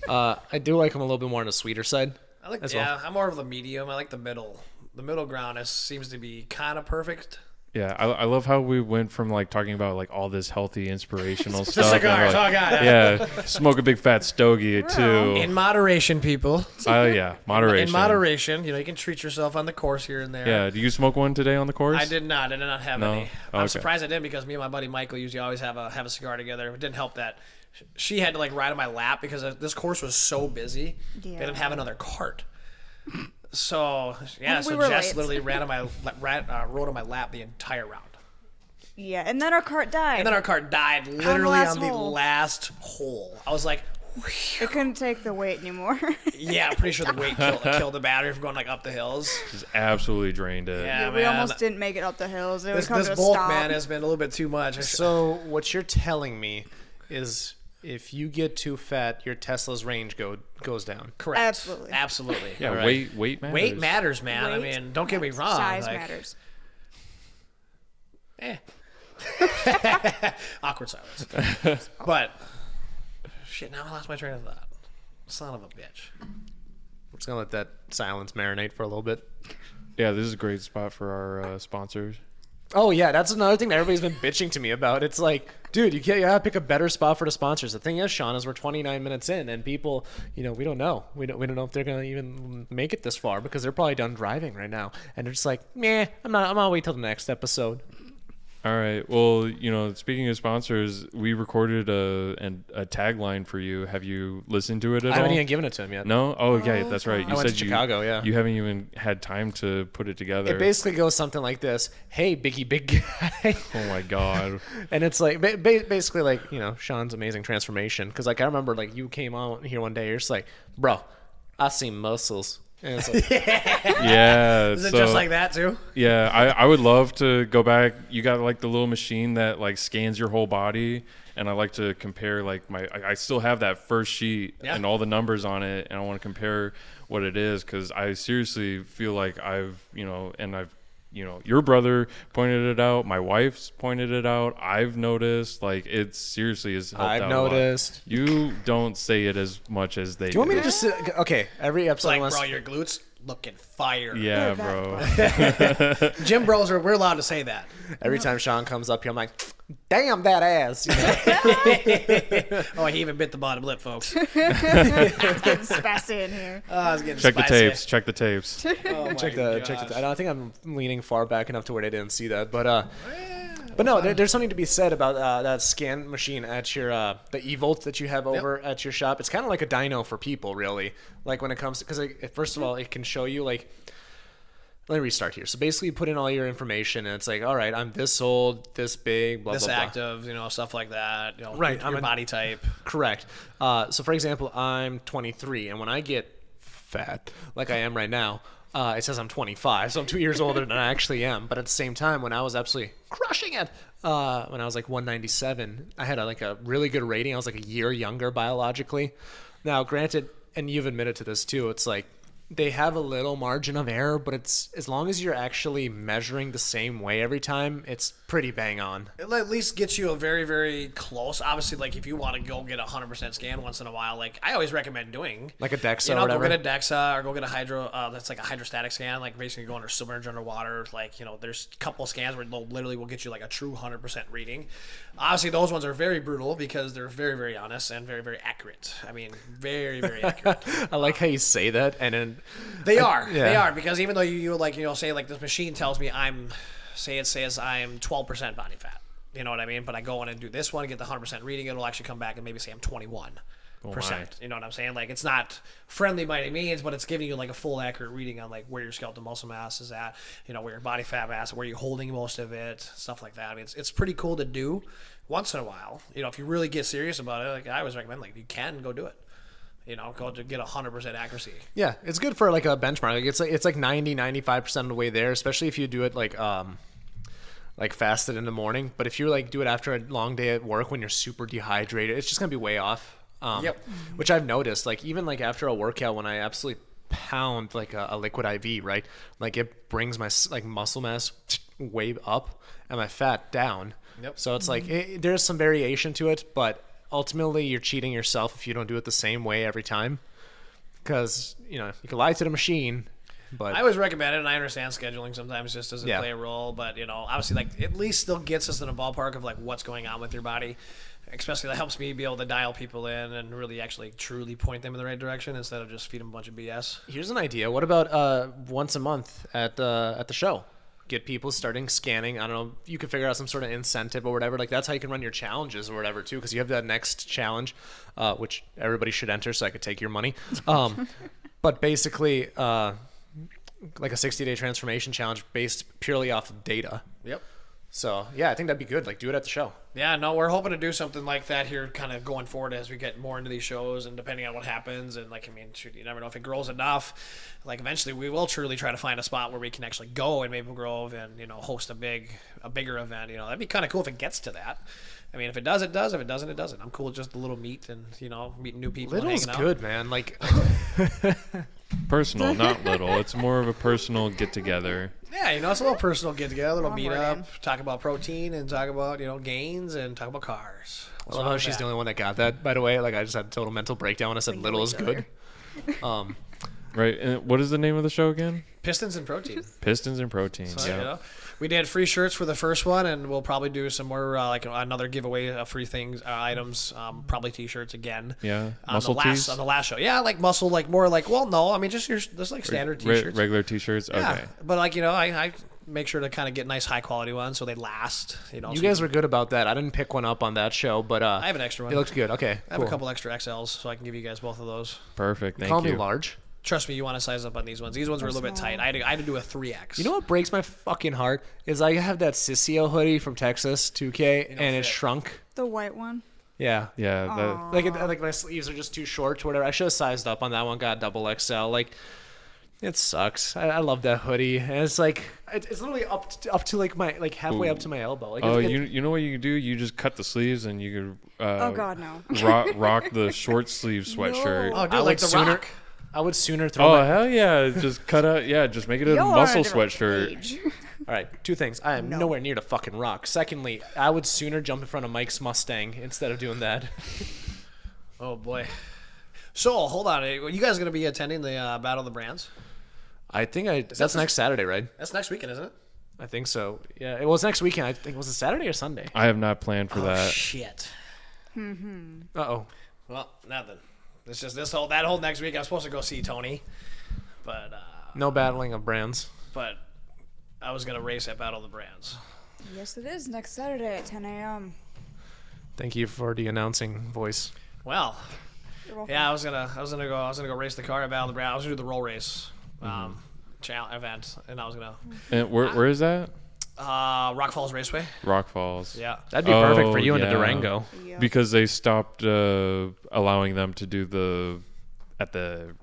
I do like them a little bit more on the sweeter side. I like, as yeah, well. I'm more of the medium. I like the middle. The middle ground seems to be kind of perfect. Yeah, I love how we went from like talking about like all this healthy, inspirational stuff. cigars, and, like, oh, God. Yeah, smoke a big fat stogie too. In moderation, people. Yeah, moderation. In moderation, you can treat yourself on the course here and there. Yeah, do you smoke one today on the course? I did not have No? any. Oh, I'm okay. surprised I didn't, because me and my buddy Michael usually always have a cigar together. It didn't help that she had to like ride on my lap because this course was so busy. They Yeah. didn't have another cart. So yeah, And we so were Jess late. literally rode on my lap the entire round. Yeah, and then our cart died. And then our cart died literally last on the hole. last hole. I was like, It couldn't take the weight anymore. yeah, I'm pretty sure the weight killed the battery from going like up the hills. Just absolutely drained it. Yeah, we man. almost didn't make it up the hills. It would This come to a bulk, stop. man, has been a little bit too much. So what you're telling me is, if you get too fat, your Tesla's range goes down. Correct. Absolutely. Yeah, All right. weight matters. Weight matters, man. I Weight mean, don't get me wrong. Size like, matters. Awkward silence. But shit, now I lost my train of thought. Son of a bitch. We're just gonna let that silence marinate for a little bit. Yeah, this is a great spot for our sponsors. Oh yeah, that's another thing that everybody's been bitching to me about. It's like, dude, you gotta pick a better spot for the sponsors. The thing is, Sean, is we're 29 minutes in, and people, we don't know. We don't know if they're gonna even make it this far because they're probably done driving right now, and they're just like, meh, I'm gonna wait till the next episode. All right. Well, speaking of sponsors, we recorded a tagline for you. Have you listened to it at all? I haven't even given it to him yet. No? Oh, okay. That's right. You I went said to Chicago, yeah. You haven't even had time to put it together. It basically goes something like this: "Hey, Biggie, big guy." Oh my God. And it's like basically like Sean's amazing transformation. Because like I remember like you came out here one day, you're just like, bro, I see muscles. And it's like, Yeah. Is it just like that too? Yeah, I would love to go back. You got like the little machine that like scans your whole body, and I like to compare like I still have that first sheet and all the numbers on it, and I want to compare what it is because I seriously feel like I've your brother pointed it out, my wife's pointed it out, I've noticed, like it seriously has helped out I've a lot. noticed. You don't say it as much as they do. Do you want me to just sit? Okay, every It's episode. like, bro, your glutes looking fire. Yeah, They're bro. Gym bros we're allowed to say that. Every time Sean comes up here, I'm like, damn that ass. Oh, he even bit the bottom lip, folks. getting spicy in here. I was getting Check the spicy. tapes. Check the tapes. Oh my check gosh. the. I don't think I'm leaning far back enough to where they didn't see that, but no, there's something to be said about that scan machine at your the eVolt that you have over at your shop. It's kind of like a dyno for people, really. Like when it comes to, because first of all, it can show you like. Let me restart here. So basically, you put in all your information, and it's like, all right, I'm this old, this big, blah This blah blah. active, stuff like that. Right, Your I'm body type. Correct. So, for example, I'm 23, and when I get fat, like I am right now, it says I'm 25, so I'm 2 years older than I actually am. But at the same time, when I was absolutely crushing it, when I was like 197, I had a really good rating. I was like a year younger biologically. Now, granted, and you've admitted to this too, it's like they have a little margin of error, but it's as long as you're actually measuring the same way every time, it's pretty bang on. It at least gets you a very, very close. Obviously, like if you want to go get a 100% scan once in a while, like I always recommend doing. Like a DEXA You know, or whatever. go get a DEXA or go get a hydro. That's like a hydrostatic scan, like basically go submerged underwater. Like there's a couple scans where they'll literally will get you like a true 100% reading. Obviously, those ones are very brutal because they're very, very honest and very, very accurate. I mean, very, very accurate. I like how you say that, and then They are. Yeah. They are because even though you say like this machine tells me it says I'm 12% body fat. You know what I mean? But I go in and do this one, get the 100% reading, it'll actually come back and maybe say I'm 21%. You know what I'm saying? Like it's not friendly by any means, but it's giving you like a full accurate reading on like where your skeletal muscle mass is at, where your body fat mass, where you're holding most of it, stuff like that. I mean, it's pretty cool to do once in a while. If you really get serious about it, like I always recommend, like if you can, go do it. Go to get 100% accuracy. yeah, it's good for like a benchmark. Like it's like 90-95% of the way there, especially if you do it like fasted in the morning. But if you like do it after a long day at work when you're super dehydrated, it's just gonna be way off. Which I've noticed, like even like after a workout when I absolutely pound like a liquid IV, right? Like it brings my like muscle mass way up and my fat down. Yep. So it's like there's some variation to it, but ultimately you're cheating yourself if you don't do it the same way every time. Because you can lie to the machine. But I always recommend it, and I understand scheduling sometimes just doesn't play a role. But obviously, like at least still gets us in a ballpark of like what's going on with your body. Especially that helps me be able to dial people in and really actually truly point them in the right direction instead of just feed them a bunch of BS. Here's an idea. What about once a month at the show? Get people starting scanning. I don't know. You could figure out some sort of incentive or whatever. Like that's how you can run your challenges or whatever too. Because you have that next challenge, which everybody should enter, so I could take your money. But basically, like a 60-day transformation challenge based purely off of data. Yep. So yeah, I think that'd be good. Like do it at the show. Yeah, no, we're hoping to do something like that here kind of going forward as we get more into these shows and depending on what happens. And like, I mean, shoot, you never know if it grows enough. Like eventually we will truly try to find a spot where we can actually go in Maple Grove and, host a bigger event. That'd be kind of cool if it gets to that. I mean, if it does, it does. If it doesn't, it doesn't. I'm cool with just a little meet and, meeting new people. Little's and hanging out. good, man. Like personal, not little. It's more of a personal get together. Yeah, it's a little personal get together, a little Wrong meet word, up, man. talk about protein and talk about gains and talk about cars. I love how she's the only one that got that, by the way. Like, I just had a total mental breakdown when I said little is good. Right. And what is the name of the show again? Pistons and Protein. Pistons and Protein. So, Yeah. we did free shirts for the first one, and we'll probably do some more, like another giveaway of free things, items, probably T-shirts again. Yeah. On Muscle the last tees? on the last show, yeah, like muscle, like more like no, I mean just like standard T-shirts, Regular T-shirts? yeah. Okay. But like I make sure to kind of get nice high quality ones so they last. You so guys were good about that. I didn't pick one up on that show, but I have an extra one. it looked good. Okay, I have a couple extra XLs, so I can give you guys both of those. Perfect. Thank Call you. me large. Trust me, you want to size up on these ones. These ones were a little bit tight. I had to do a 3X. You know what breaks my fucking heart is I have that Sissio hoodie from Texas 2K, and it fit. shrunk. The white one. Yeah. Yeah. That, Like my sleeves are just too short or whatever. I should have sized up on that one. Got double XL. Like, it sucks. I love that hoodie, and it's like it's literally up to like my halfway up to my elbow. Like, oh, you know what you could do? You just cut the sleeves and you could Oh God, no. rock the short sleeve sweatshirt. Oh, dude, I like would the sooner. Rock. I would sooner throw. Oh my, hell yeah! Just cut out. Yeah, just make it a You're muscle a different sweatshirt. age. All right, two things. I am nowhere near to fucking rock. Secondly, I would sooner jump in front of Mike's Mustang instead of doing that. Oh boy. So hold on, you guys going to be attending the Battle of the Brands? I think that's next Saturday, right? That's next weekend, isn't it? I think so. Yeah, it was next weekend. I think was it Saturday or Sunday? I have not planned for that. Shit. Uh-oh. Well, nothing. It's just that whole next week. I was supposed to go see Tony, but No battling of brands. I was gonna race at Battle of the Brands. Yes, it is next Saturday at 10 a.m. Thank you for the announcing voice. Well, You're welcome. yeah, I was gonna go race the car at Battle of the Brands. I was gonna do the roll race, event, and I was gonna And where is that? Rock Falls Raceway. Rock Falls. Yeah. That'd be perfect for Oh, you in a yeah. Durango. Yeah. Because they stopped allowing them to do at the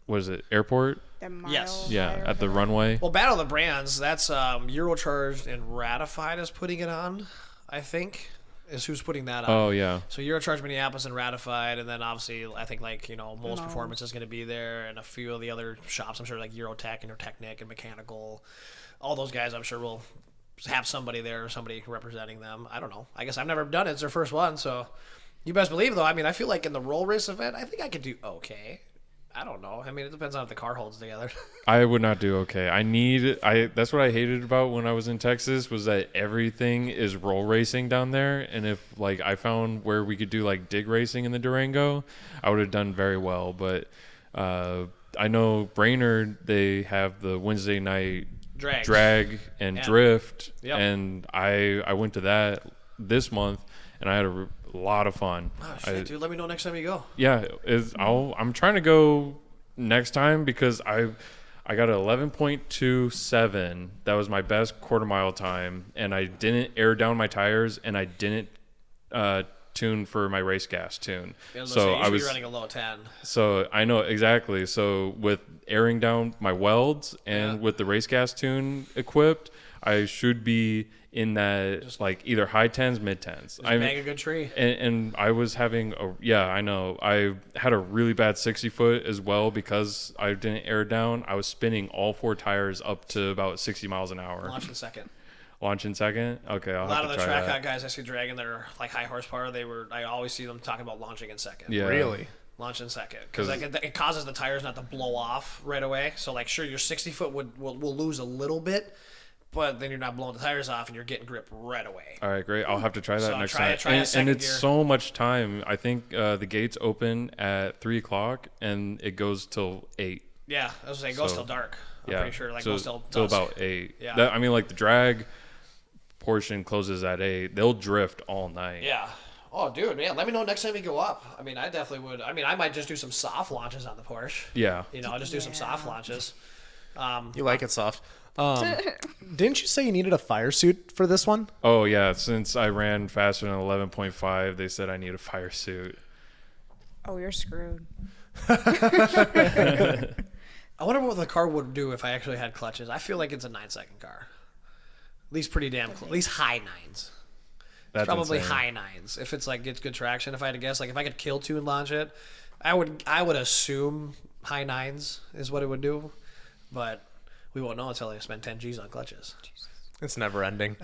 what is it, airport? The mile Yes. Yeah, higher at the hill. runway. Well, Battle of the Brands. That's Eurocharged and Ratified is putting it on. I think is who's putting that on. Oh yeah. So Eurocharge Minneapolis and Ratified, and then obviously I think Most Performance is going to be there, and a few of the other shops. I'm sure like Eurotech and Eurotechnic and Mechanical, all those guys. I'm sure will have somebody there or somebody representing them. I don't know. I guess I've never done it. It's their first one, so you best believe though. I mean, I feel like in the roll race event, I think I could do okay. I don't know. I mean, it depends on if the car holds together. I would not do okay. That's what I hated about when I was in Texas was that everything is roll racing down there, and if I found where we could do dig racing in the Durango, I would have done very well. But I know Brainerd, they have the Wednesday night drag and drift, Yep. and I went to that this month, and I had a lot of fun. Oh shit, dude! Let me know next time you go. Yeah, I'm trying to go next time because I got an 11.27. That was my best quarter mile time, and I didn't air down my tires, and I didn't tune for my race gas tune. Yeah, So I was running a low 10. So I know exactly. So with airing down my welds and Yeah. with the race gas tune equipped, I should be in that either high 10s, mid 10s. Bang a good tree. And I was having I know. I had a really bad 60 foot as well because I didn't air down. I was spinning all four tires up to about 60 miles an hour. Launch in second. Launch in second? Okay, I'll A lot have of to the try track that. hot guys I see dragging their high horsepower. I always see them talking about launching in second. Yeah. Really? Launch in second because it causes the tires not to blow off right away. So sure, your 60 foot will lose a little bit, but then you're not blowing the tires off and you're getting grip right away. All right, great. I'll have to try that So next try time. it- try a and second it's gear. so much time. I think the gates open at 3:00 and it goes till 8. Yeah, I was saying, it goes So, till dark. I'm Yeah, pretty sure so goes till till dusk. about 8. Yeah. The drag portion closes at 8. They'll drift all night. Yeah. Oh, dude, man, let me know next time you go up. I mean, I definitely would. I mean, I might just do some soft launches on the Porsche. Yeah. I'll just do some soft launches. You like it soft. Didn't you say you needed a fire suit for this one? Oh yeah. Since I ran faster than 11.5, they said I need a fire suit. Oh, you're screwed. I wonder what the car would do if I actually had clutches. I feel like it's a 9-second car. At least pretty damn close. At least high 9s. That's Probably insane. high 9s. If it's gets good traction. If I had to guess, if I could kill two and launch it, I would assume high nines is what it would do, but we won't know until I spend 10 G's on clutches. It's never ending.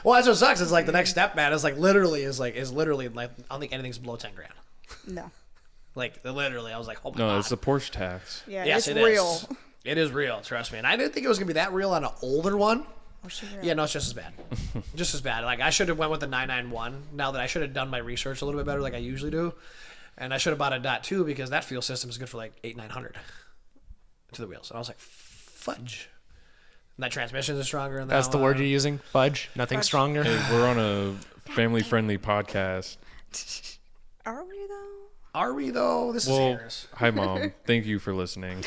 Well, that's what sucks. It's like the next step, man. Is literally I don't think anything's below 10 grand. No. Like literally, I was like, oh my No, god. it's the Porsche tax. Yeah, Yes, it's it real. is. It is real. Trust me. And I didn't think it was gonna be that real on an older one. Oh, shit, Yeah, no, it's just as bad. Just as bad. Like I should have went with the 991. Now that I should have done my research a little bit better, like I usually do, and I should have bought a .2 too because that fuel system is good for like 800-900 to the wheels. And I was like, fudge. And that transmission is stronger. And That's the word you're using? Fudge? Nothing Fudge. stronger? Hey, we're on a family-friendly podcast. Are we though? Are we though? This is Well, Harris. hi, Mom. Thank you for listening.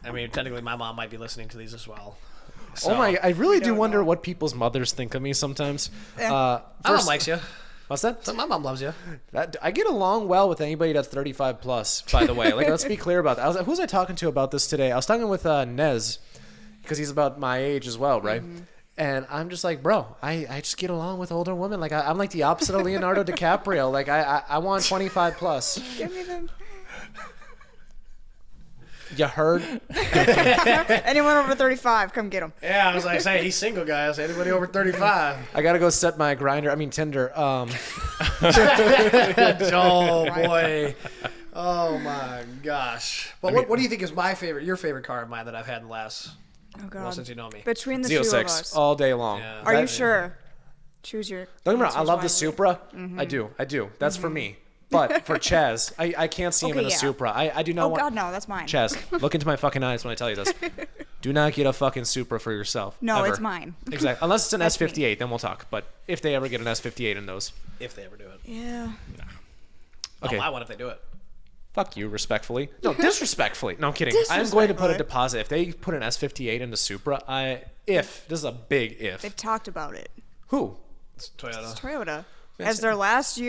I mean, technically, my mom might be listening to these as well. Oh my! I really do don't wonder know. what people's mothers think of me sometimes. Yeah. My mom likes you. What's that? My mom loves you. I get along well with anybody that's 35 plus. By the way, like let's be clear about that. Who was I talking to about this today? I was talking with Nez because he's about my age as well, right? Mm-hmm. And I'm just like, bro, I just get along with older women. Like I'm like the opposite of Leonardo DiCaprio. Like I want 25 plus. Give me them. You heard? Anyone over 35, come get them. Yeah, I was like, say he's single, guys. Anybody over 35? I gotta go set my Tinder. Oh boy. Oh my gosh. But what do you think is your favorite car of mine that I've had in the last? Oh god. Well, since you know me. Between the two of Z06 us, all day long. Yeah. are you sure? Choose your. Don't get me wrong, I answers love the wisely. Supra. Mm-hmm. I do. That's for me. But for Chaz, I can't see him Okay, in a yeah. Supra. I do not Oh want. god, no, that's mine. Chaz, look into my fucking eyes when I tell you this. Do not get a fucking Supra for yourself. No, ever. it's mine. Exactly. Unless it's an That's me. S58, then we'll talk. But if they ever get an S58 in those, If they ever do it. Yeah. okay. I'll buy one if they do it. Fuck you, respectfully. No, disrespectfully. No, I'm kidding. I'm going to put a deposit. If they put an S58 into Supra, this is a big if. They've talked about it. Who? It's Toyota. Toyota. As their last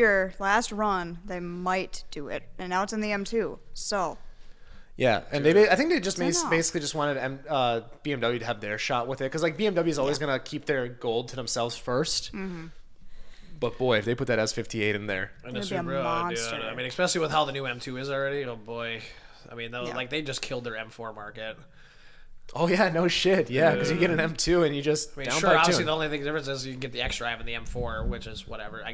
run, they might do it, and now it's in the M2. So Yeah, and I think they just I know. basically just wanted BMW to have their shot with it because like BMW is always gonna keep their gold to themselves 1st. Mm-hmm. But boy, if they put that S58 in there, And the It'd be a Subaru, monster. dude. I mean, especially with how the new M2 is already. Oh boy. I mean, Yeah. like they just killed their M4 market. oh yeah, no shit, yeah, because you get an M2 and you just I mean, down sure, by obviously tune. the only thing difference is you get the extra drive in the M4, which is whatever. I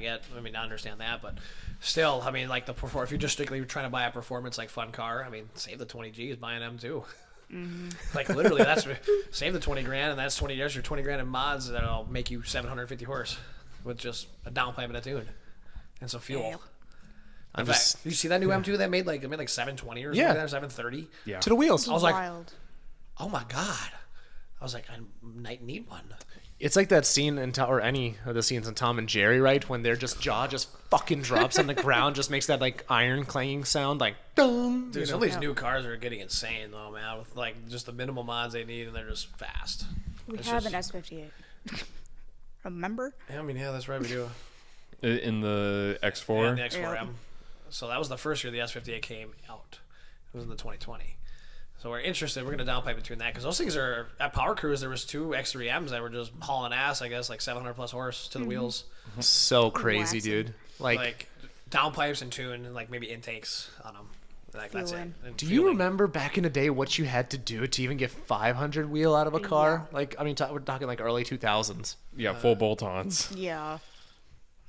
understand that, but still, I mean, like if you're just strictly trying to buy a performance like fun car, I mean, save the 20 G's, buy an M2. Mm-hmm. Like literally, that's save the 20 grand, and that's 20 years or 20 grand in mods that'll make you 750 horse with just a downpipe and a tune and some fuel. Yep. I'm In fact, just you see that new M2 that made like 720 or something Yeah. like that, or 730? Yeah. to the wheels. I was like, wild. oh my god. I was like, I might need one. It's like that scene or any of the scenes in Tom and Jerry, right? When their jaw just fucking drops on the ground, just makes that like iron clanging sound, like dong. Dude, some of these new cars are getting insane though, man. With like just the minimal mods they need, and they're just fast. We It's have just- an S58. Remember? Yeah, I mean, yeah, that's right, we do. In the Yeah, X4. the X4M. So that was the first year the S58 came out. It was in the 2020. So we're interested. We're going to downpipe between that because those things are at Power Cruise. There was 2 X3Ms that were just hauling ass. I guess like 700 plus horse to the wheels, So crazy, Waxing. dude. like downpipes and tune, and like maybe intakes on them. Like that's it. Fueling. And Do you fueling. remember back in the day what you had to do to even get 500 wheel out of a car? Like, I mean, we're talking like early 2000s. Yeah, full bolt-ons. Yeah.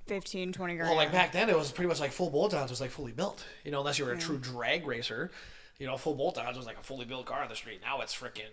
15, 20 grand. Well, like back then, it was pretty much like full bolt-ons was like fully built. You know, unless you were a true drag racer. You know, full bolt-ons was like a fully built car on the street. Now it's freaking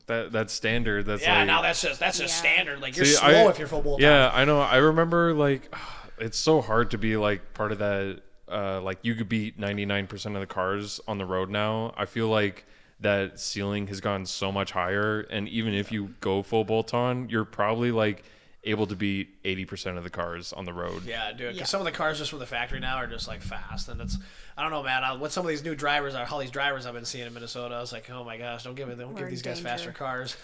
That's standard. That's yeah. like, Now that's just Yeah. standard. Like you're See, slow if you're full bolt-on. Yeah, I know. I remember like it's so hard to be like part of that. Like you could beat 99% of the cars on the road now. I feel like that ceiling has gone so much higher, and even if you go full bolt-on, you're probably like able to beat 80% of the cars on the road. Yeah, dude. Because Yeah. some of the cars just from the factory now are just like fast, and it's I don't know, man. What some of these new drivers are, all these drivers I've been seeing in Minnesota, I was like, oh my gosh, don't give We're these in guys faster danger. cars.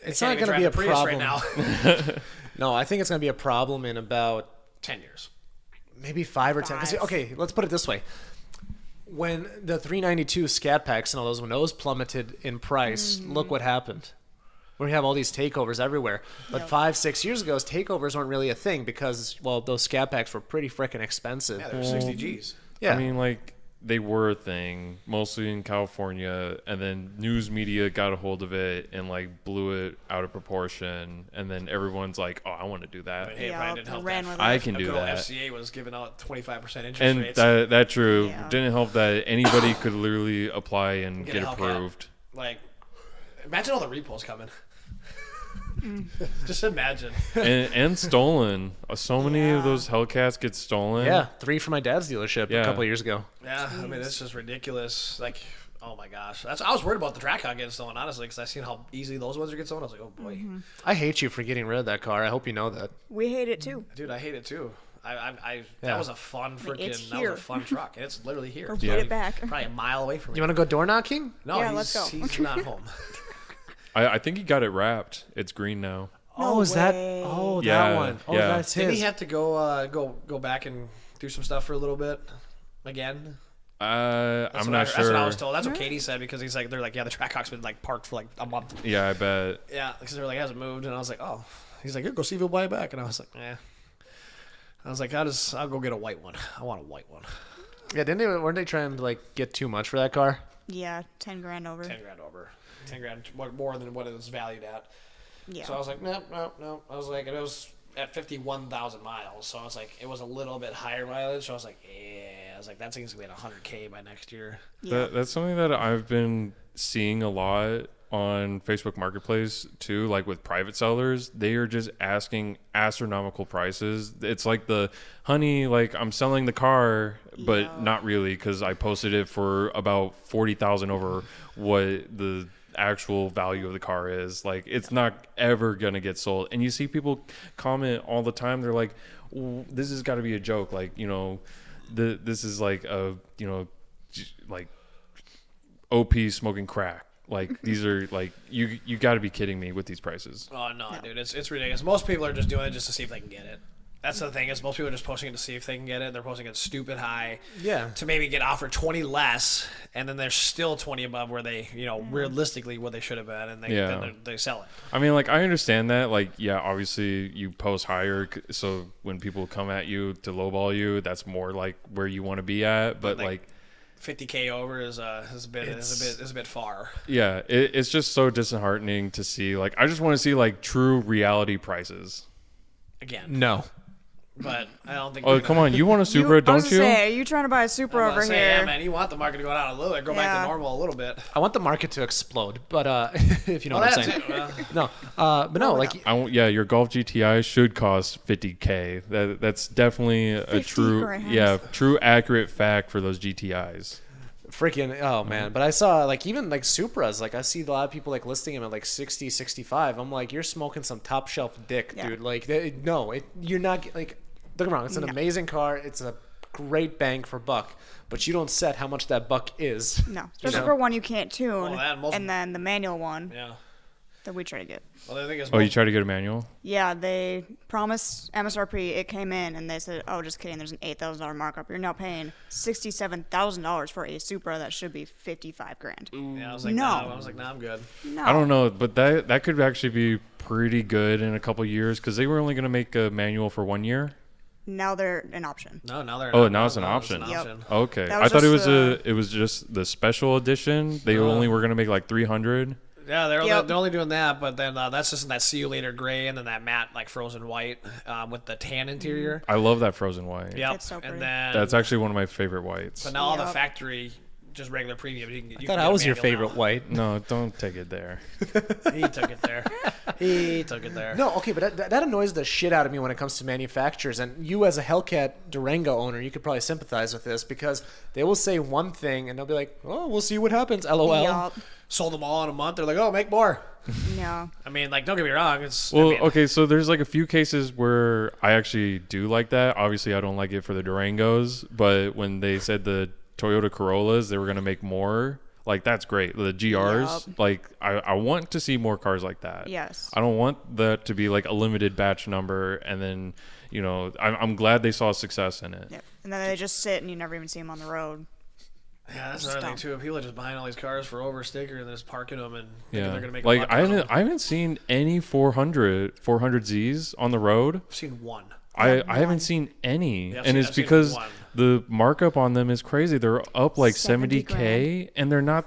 It's They not can't going even to be a drive the Prius problem. right now. No, I think it's going to be a problem in about 10 years. maybe 5 or 10. 'Cause, 5. okay, let's put it this way. When the 392 Scat Packs and all those, when those plummeted in price, look what happened. We have all these takeovers everywhere. But Yep. 5-6 years ago, takeovers weren't really a thing because, well, those Scat Packs were pretty freaking expensive. Yeah, they're 60 G's. Yeah. I mean, like they were a thing, mostly in California, and then news media got a hold of it and like blew it out of proportion, and then everyone's like, "Oh, I want to do that." Hey, Brian didn't help ran that. with I it. can do that. FCA was giving out 25% interest And rates. that true Yeah. didn't help that anybody could literally apply and Get get a Hellcat. approved. Like, imagine all the repos coming. Just imagine. And stolen. So many of Yeah. those Hellcats get stolen. Yeah, 3 from my dad's dealership a Yeah. couple of years ago. Yeah, I mean, it's just ridiculous. Like, oh my gosh. I was worried about the track hog getting stolen, honestly, because I seen how easy those ones are getting stolen. I was like, oh boy. I hate you for getting rid of that car. I hope you know that. We hate it too. Dude, I hate it too. That Yeah. was a fun freaking, it's that here. was a fun truck. And it's literally here. Or It's put it back. probably a mile away from me. You want to go door knocking? No, Yeah, he's, let's go. he's not home. I think he got it wrapped. It's green now. No Oh, is that? way. Oh, Yeah, that one. Oh, yeah. that's Did his. he have to go back and do some stuff for a little bit again? I'm That's not That's what I was sure. told. That's what Katie said because he's like, they're like, yeah, the Trackhawk's been like parked for like a month. Yeah, I bet. Yeah, because they're like, it hasn't moved, and I was like, oh. He's like, here, go see if he'll buy it back, and I was like, eh. I was like, I'll go get a white one. I want a white one. Yeah, weren't they trying to like get too much for that car? Yeah, 10 grand over. 10 grand over. 10 grand more than what it was valued at. Yeah. So I was like, nope. I was like, and it was at 51,000 miles. So I was like, it was a little bit higher mileage. So I was like, yeah. I was like, that thing's going to be at 100K by next year. Yeah. That's something that I've been seeing a lot on Facebook Marketplace too, like with private sellers. They are just asking astronomical prices. It's like the honey, like I'm selling the car, but Yeah. not really, because I posted it for about 40,000 over what the actual value of the car is. Like, it's not ever gonna get sold. And you see people comment all the time. They're like, this has got to be a joke. Like, you know, this is like a, you know, like OP smoking crack. Like, these are like, you got to be kidding me with these prices. Oh, no, dude. It's ridiculous. Most people are just doing it just to see if they can get it. That's the thing, is most people are just posting it to see if they can get it. They're posting it stupid high. Yeah. To maybe get offered 20 less, and then they're still 20 above where they, you know, realistically what they should have been, and then they sell it. I mean, like, I understand that. Like, yeah, obviously you post higher, so when people come at you to lowball you, that's more like where you want to be at. But like 50K over is a bit far. yeah, it's just so disheartening to see. Like, I just want to see like true reality prices. Again. No. But I don't think. Oh, come on, you want a Supra, I don't was you? gonna say, are you trying to buy a Supra over here? Yeah, man, you want the market to go down a little bit, go back Yeah. to normal a little bit. I want the market to explode, but if you know Well, what I'm that's saying. it. No, but no, like Yeah, your Golf GTI should cost 50K. That's definitely a 50 true, grand. true accurate fact for those GTIs. freaking man. But I saw like even like Supras, like I see a lot of people like listing them at like 60, 65. I'm like, you're smoking some top shelf dick, Yeah. dude. Like you're not like. Don't get me wrong, it's an amazing car. It's a great bang for buck, but you don't set how much that buck is. No, especially know? for one you can't tune, that and then the manual one Yeah. that we try to get. Well, the thing is, Oh, you try to get a manual? Yeah, they promised MSRP. It came in, and they said, "Oh, just kidding. There's an $8,000 markup. You're now paying $67,000 for a Supra that should be 55 grand." yeah, I was like, No. nah, I'm good. No, I don't know, but that could actually be pretty good in a couple years, because they were only going to make a manual for 1 year. Now they're an option. No, now they're. Oh, not. now it's an No, option. Yep. Okay, That I was thought just it was just the special edition. They only were going to make like 300. Yeah, they're Yep. only doing that, but then that's just in that see you later gray, and then that matte like frozen white with the tan interior. I love that frozen white. Yep. It's so pretty. And then That's actually one of my favorite whites. but now all the Yep. factory just regular premium. You can, you I can thought get I a was your manual favorite now. white. No, don't take it there. He took it there. He took it there. No, okay, but that annoys the shit out of me when it comes to manufacturers. And you, as a Hellcat Durango owner, you could probably sympathize with this because they will say one thing and they'll be like, "Oh, we'll see what happens." LOL. Yup. Sold them all in a month. They're like, oh, make more. No. I mean, like, don't get me wrong. It's Well, I mean, okay, so there's like a few cases where I actually do like that. Obviously, I don't like it for the Durangos, but when they said the Toyota Corollas, they were going to make more. Like, that's great. The GRs, Yup. like, I want to see more cars like that. Yes. I don't want that to be like a limited batch number, and then, you know, I'm glad they saw success in it. Yep. And then they just sit and you never even see them on the road. yeah, that's another thing too. People are just buying all these cars for over sticker and just parking them and thinking Yeah, they're gonna make. like a buck on them. I haven't seen any 400Zs on the road. I've seen one. I haven't seen any, Yeah, and I've it's seen because one. the markup on them is crazy. They're up like 70 70K, and they're not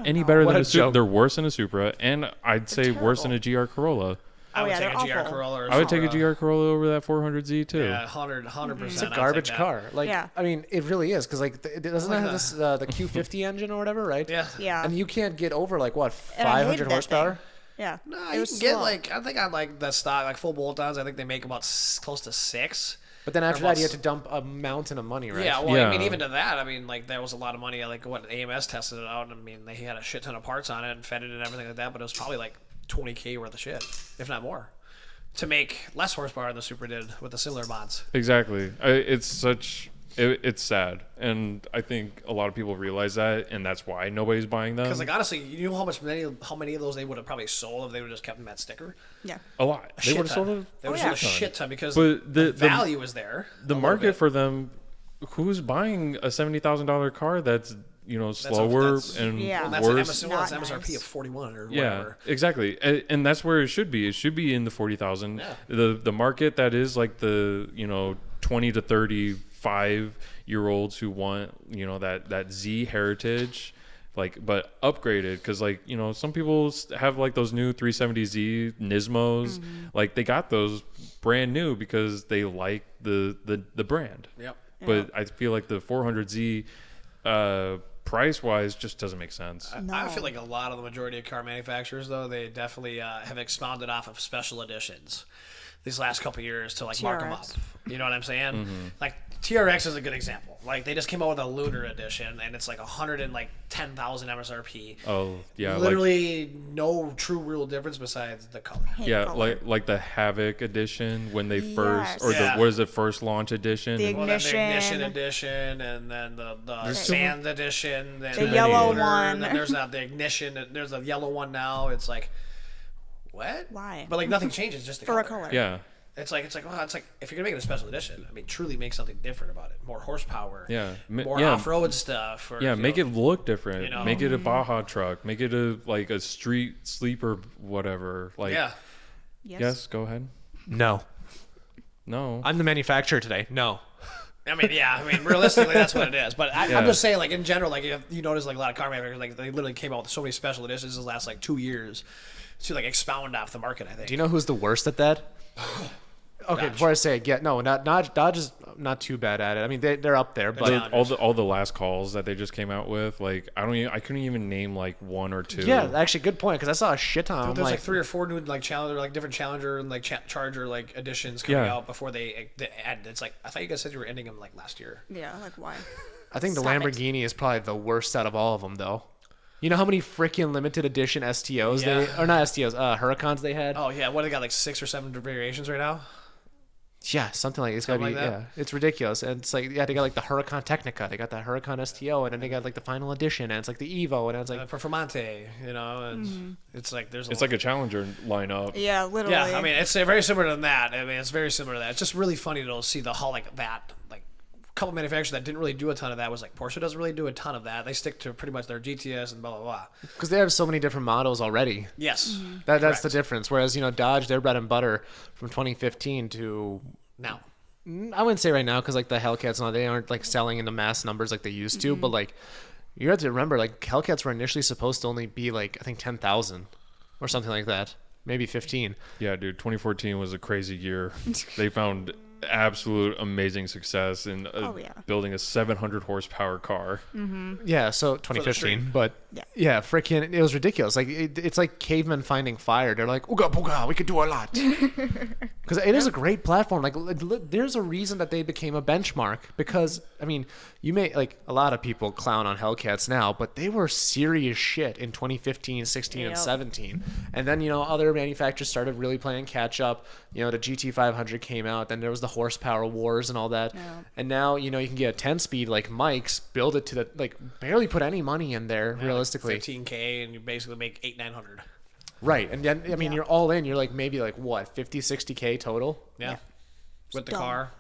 any better What than a a Supra. joke. They're worse than a Supra, and I'd say worse than a GR Corolla. I Oh, would yeah, take they're a GR awful. Corolla. Or I would take a Supra. GR Corolla over that 400Z too. Yeah, 100%. It's a garbage car. Like, Yeah. I mean, it really is because like it doesn't Like it have this the Q50 engine or whatever, right? Yeah. Yeah. And you can't get over like what And I hated 500 that horsepower. thing. Yeah. No, It you was can get slow. like, I think on like the stock, like full bolt-ons, I think they make about close to 6. But then after Or that, you about have to dump a mountain of money, right? Yeah, well, I mean, Yeah. even to that, I mean, like, there was a lot of money. Like, what AMS tested it out. I mean, they had a shit ton of parts on it and fed it and everything like that, but it was probably like 20K worth of shit, if not more, to make less horsepower than the Supra did with the similar mods. Exactly. It's sad, and I think a lot of people realize that, and that's why nobody's buying them. Because, like, honestly, you know how many of those they would have probably sold if they would have just kept them at sticker? Yeah. a lot. A They shit would have ton. sold They would Oh, have sold yeah. a shit ton because But the value is there. the a little market bit. for them. Who's buying a $70,000 car that's slower that's- and Yeah. Well, that's an, worse? that's Not MSRP nice. of 41 or Yeah, whatever. exactly, and that's where it should be. It should be in the 40,000. Yeah. The market that is like the 20 to 35-year-olds who want that Z heritage, like, but upgraded, because like some people have like those new 370Z Nismos, like they got those brand new because they like the brand. Yep. But I feel like the 400Z price wise just doesn't make sense. I feel like a lot of the majority of car manufacturers, though, they definitely have expounded off of special editions these last couple of years to like mark them up. TRX. You know what I'm saying? Like TRX is a good example. Like they just came out with a Lunar edition, and it's like 110,000 MSRP. Oh yeah, Literally no true real difference besides the color. Hate yeah, color. like the Havoc edition when they first, Yes. or Yeah. what is it, first launch edition? The Well, then the Ignition Ignition. edition, and then the There's Sand edition, then The yellow Lunar, one. Then there's not the Ignition. There's a yellow one now. It's like, what? Why? But like nothing changes, just the For a color. color. Yeah, It's like if you're gonna make it a special edition, I mean, truly make something different about it. More horsepower. Yeah. More Yeah. off-road stuff. Or, yeah, you make know, it look different. you know. Make it a Baja truck. Make it a street sleeper, whatever. Like, Yeah. yes, go ahead. No, No, I'm the manufacturer today. No. I mean, yeah. I mean, realistically, that's what it is. But I'm Yeah. just saying, like in general, like if you notice, like a lot of car manufacturers, like they literally came out with so many special editions the last like 2 years to like expound off the market. I think. Do you know who's the worst at that? Okay, Dodge. before I say it, not Dodge is not too bad at it. I mean, they're up there, but challengers. all the last calls that they just came out with, like I couldn't even name like one or two. yeah, actually, good point because I saw a shit ton. I'm There's like like, 3 or 4 new like Challenger, like different Challenger and like Charger like editions coming Yeah. out before they add. It's like I thought you guys said you were ending them like last year. Yeah, like why? I think the Stop it. Lamborghini is probably the worst out of all of them, though. You know how many freaking limited edition STOs Yeah. or not STOs, Huracans they had? Oh yeah, what they got like 6 or 7 variations right now. Yeah, something like it's gotta be. Something like that. Yeah, it's ridiculous. And it's like they got like the Huracan Technica, they got the Huracan STO, and then they got like the final edition, and it's like the Evo, and it's like Performante, you know, and it's like there's. It's like a Challenger lineup. Yeah, literally. Yeah, I mean it's very similar to that. I mean it's very similar to that. It's just really funny to see the whole like that like a couple manufacturers that didn't really do a ton of that was like Porsche doesn't really do a ton of that. They stick to pretty much their GTS and blah blah blah. because they have so many different models already. Yes, That's the correct. difference. Whereas Dodge, their bread and butter from 2015 to Now. I wouldn't say right now because like the Hellcats and all, they aren't like selling in the mass numbers like they used to. But like you have to remember, like Hellcats were initially supposed to only be like I think 10,000 or something like that, maybe 15. Yeah, dude, 2014 was a crazy year. They found absolute amazing success in Oh, yeah. building a 700 horsepower car. Yeah, so street. 2015, but Yeah. yeah, freaking, it was ridiculous. Like it's like cavemen finding fire. They're like, ooga booga, we could do a lot. Because it is a great platform. Like there's a reason that they became a benchmark. Because I mean, you may like a lot of people clown on Hellcats now, but they were serious shit in 2015, 16, and Yep. 17. And then other manufacturers started really playing catch up. The GT500 came out. Then there was the horsepower wars and all that. Yeah. And now you can get a 10-speed like Mike's, build it to the like barely put any money in there realistically. 15K and you basically make 800-900. Right. And then I mean Yeah. you're all in. You're like maybe like what 50-60K total. Yeah. With the Dumb. car.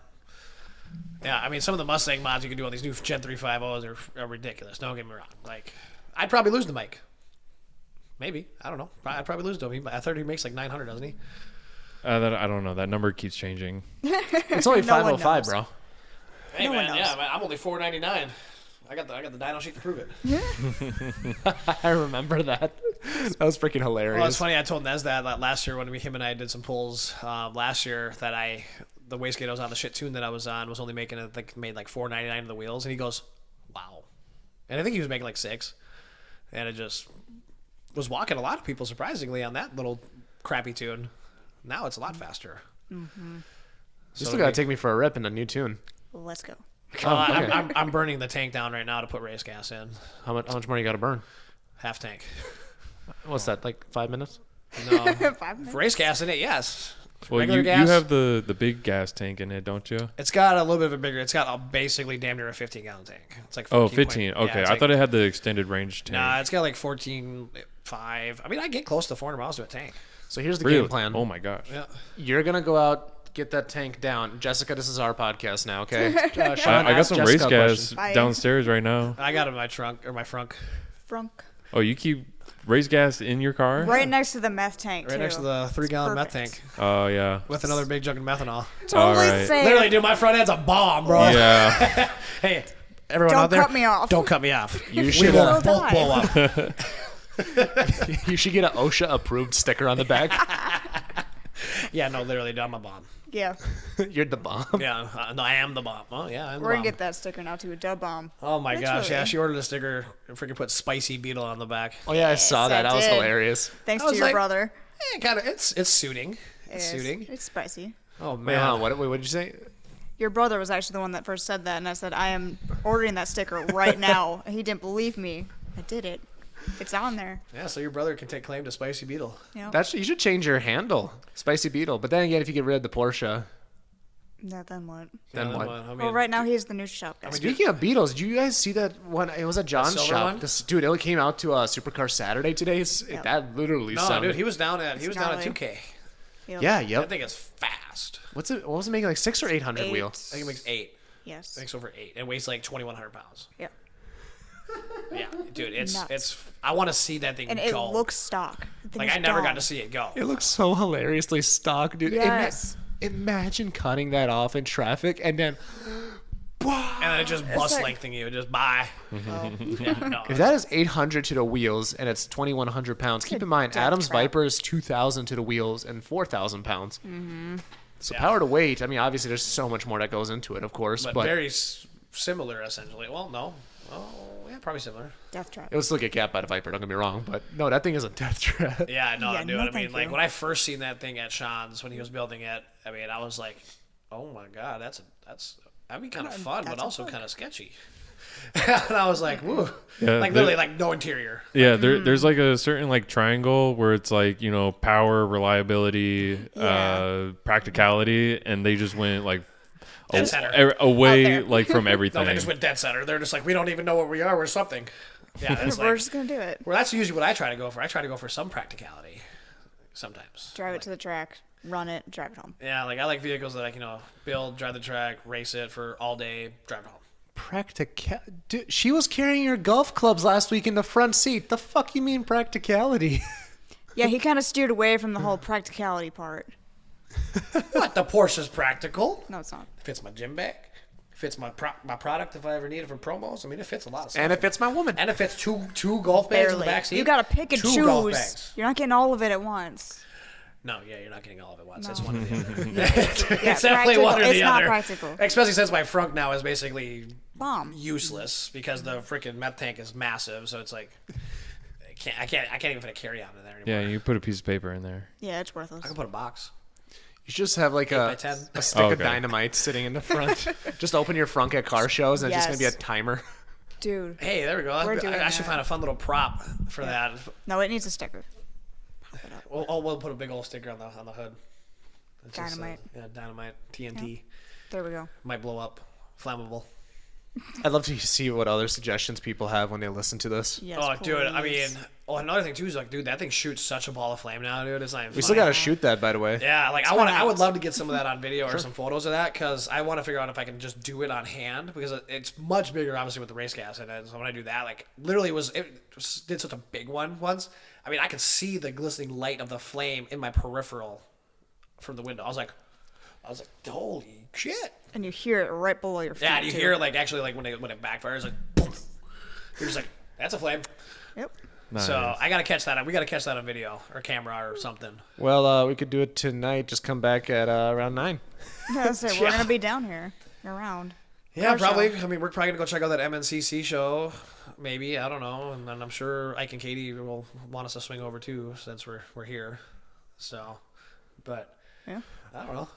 Yeah, I mean, some of the Mustang mods you can do on these new Gen 350s are ridiculous. Don't get me wrong. Like, I'd probably lose to Mike. Maybe. I don't know. I'd probably lose to him. I thought he makes like 900, doesn't he? I don't know. That number keeps changing. It's only No one 505, knows. bro. Hey, No one man, knows. yeah, man, I'm only $4.99. I got the dyno sheet to prove it. I remember that. That was freaking hilarious. Well, it's funny. I told Nez that last year when him and I did some pulls last year that the wastegate I was on, the shit tune that I was on was only making made like $4.99 of the wheels, and he goes, "Wow," and I think he was making like 6, and it just was walking a lot of people surprisingly on that little crappy tune. Now it's a lot faster. You still gotta take me for a rip in a new tune. Let's go. Oh, okay. I'm burning the tank down right now to put race gas in. How much more you gotta burn? Half tank. What's that, like 5 minutes? No. 5 minutes. Race gas in it, yes. Well, Regular you gas, have the big gas tank in it, don't you? It's got a little bit of a bigger. It's got basically damn near a 15-gallon tank. It's like 14 Oh, point- 15. yeah, Okay, it's I like- thought it had the extended range tank. Nah, it's got like 14.5. I mean, I get close to 400 miles to a tank. So here's the Really? game plan. Oh my gosh. Yeah. You're gonna go out, get that tank down. Jessica, this is our podcast now, okay? Sean, I got ask some Jessica race a gas question. Bye. downstairs right now. I got it in my trunk or my frunk, Frunk. Oh, you keep race gas in your car? Right next to the meth tank, right too. next to the 3-gallon meth perfect. tank Oh yeah. with another big jug of methanol. Totally Alright. safe. Literally, dude, my front end's a bomb, bro. Yeah. Hey, everyone Don't out there, cut me off. Don't cut me off. You We should will You'll both die. blow up. you should get an OSHA approved sticker on the back. Yeah, no, literally, dude, I'm a bomb. Yeah. You're the bomb. Yeah, no, I am the bomb. Oh, yeah, I'm the We're bomb. going to get that sticker now, too. A dub bomb. Oh my gosh, yeah, Literally. she ordered a sticker and freaking put Spicy Beetle on the back. Oh yeah, I saw that. I That was did. hilarious. Thanks I to was your like- brother. Kind of, it's suiting. It's It is. suiting. It's spicy. Oh Wait, man, hold on. What did you say? Your brother was actually the one that first said that, and I said, I am ordering that sticker right now. And he didn't believe me. I did it. It's on there. yeah. So your brother can take claim to Spicy Beetle. You know? You should change your handle, Spicy Beetle. But then again, if you get rid of the Porsche, Yeah, then what? then Yeah, what? I mean, Well, right now he's the Nutrishop guy. Speaking of Beetles, did you guys see that one? It was at John's silver shop. one? Dude, it came out to Supercar Saturday today. Yep. That literally no, sounded. dude, he was down at gnarly. 2K. Yep. Yeah, That yep. thing is fast. What was it making, like 600 or 800 Eight. wheel? I think it makes 8. Yes. It makes over 8. It weighs like 2,100 pounds. Yeah. Yeah, dude, it's Nuts. I want to see that thing And it go. looks stock. The thing like is I never got dumb. to see it go. It looks so hilariously stock, dude. Yes. Imagine cutting that off in traffic and then. And then it just bust like- lengthening you. Just bye. Yeah, no. If that is 800 to the wheels and it's 2,100 pounds, keep in mind death Adam's trap. Viper is 2,000 to the wheels and 4,000 pounds. Mm-hmm. So Yeah. power to weight. I mean, obviously there's so much more that goes into it, of course, but but very similar essentially. Well, no. Oh, yeah, probably similar. Death trap. it was still get gapped by the Viper. Don't get me wrong, but no, that thing is a death trap. Yeah, no, Yeah, dude. no, I mean, thank like you. when I first seen that thing at Sean's when he was building it, I mean, I was like, oh my god, that'd be kind of fun, but that's a also bug. kind of sketchy. And I was like, woo, Yeah, like literally, like no interior. Yeah, there's like a certain like triangle where it's like, you know, power, reliability, Yeah. practicality, and they just went like Dead center. away there. like from everything. No, they just went dead center. They're just like, we don't even know what we are. We're something. Yeah, it's We're like, just going to do it. well, that's usually what I try to go for. I try to go for some practicality. Sometimes. Drive it to the track, run it, drive it home. Yeah, like I like vehicles that I can, build, drive the track, race it for all day, drive it home. Dude, she was carrying your golf clubs last week in the front seat. The fuck you mean practicality? Yeah, he kind of steered away from the whole practicality part. What? The Porsche's practical. No, it's not. It fits my gym bag. It fits my product if I ever need it for promos. I mean, it fits a lot of stuff. And if it's my woman. And it fits two golf bags in the Barely. back seat. You got to pick and Two golf choose. bags. You're not getting all of it at once. No, yeah, you're not getting all of it once. No. It's one or the other. Yeah, It's definitely one or practical- the it's not other. practical. Especially since my frunk now is basically Bomb. useless because the freaking meth tank is massive. So it's like I can't even put a carry on in there anymore. Yeah, you put a piece of paper in there. Yeah, it's worthless. I can put a box. You just have like by a 10. stick Oh, of okay. dynamite sitting in the front. Just open your frunk at car shows and it's just going to be a Yes. timer. Dude. Hey, there we go. We're doing I should that. find a fun little prop for that. No, it needs a sticker. We'll put a big old sticker on the hood. It's just, Dynamite. yeah, dynamite. TNT. There we go. Might blow up. Flammable. I'd love to see what other suggestions people have when they listen to this. Yes, Oh, dude. I mean, please. another thing too is like, dude, that thing shoots such a ball of flame now, dude. It's not even We still funny. got to shoot that, by the way. Yeah, like fun I would out. love to get some of that on video or some photos of that because I want to figure out if I can just do it on hand because it's much bigger, obviously, with the race gas in it. So when I do that, like literally did such a big one once. I mean, I could see the glistening light of the flame in my peripheral from the window. I was like, holy shit. And you hear it right below your feet. Yeah, and you too. hear it like actually like when it backfires, like boom. You're just like, that's a flame. Yep. Nice. So I gotta catch that. We gotta catch that on video or camera or something. Well, we could do it tonight. Just come back at around 9. That's it. We're gonna be down here around. Yeah, Car probably. show. I mean, we're probably gonna go check out that MNCC show. Maybe, I don't know, and then I'm sure Ike and Katie will want us to swing over too, since we're here. So, but Yeah. I don't know.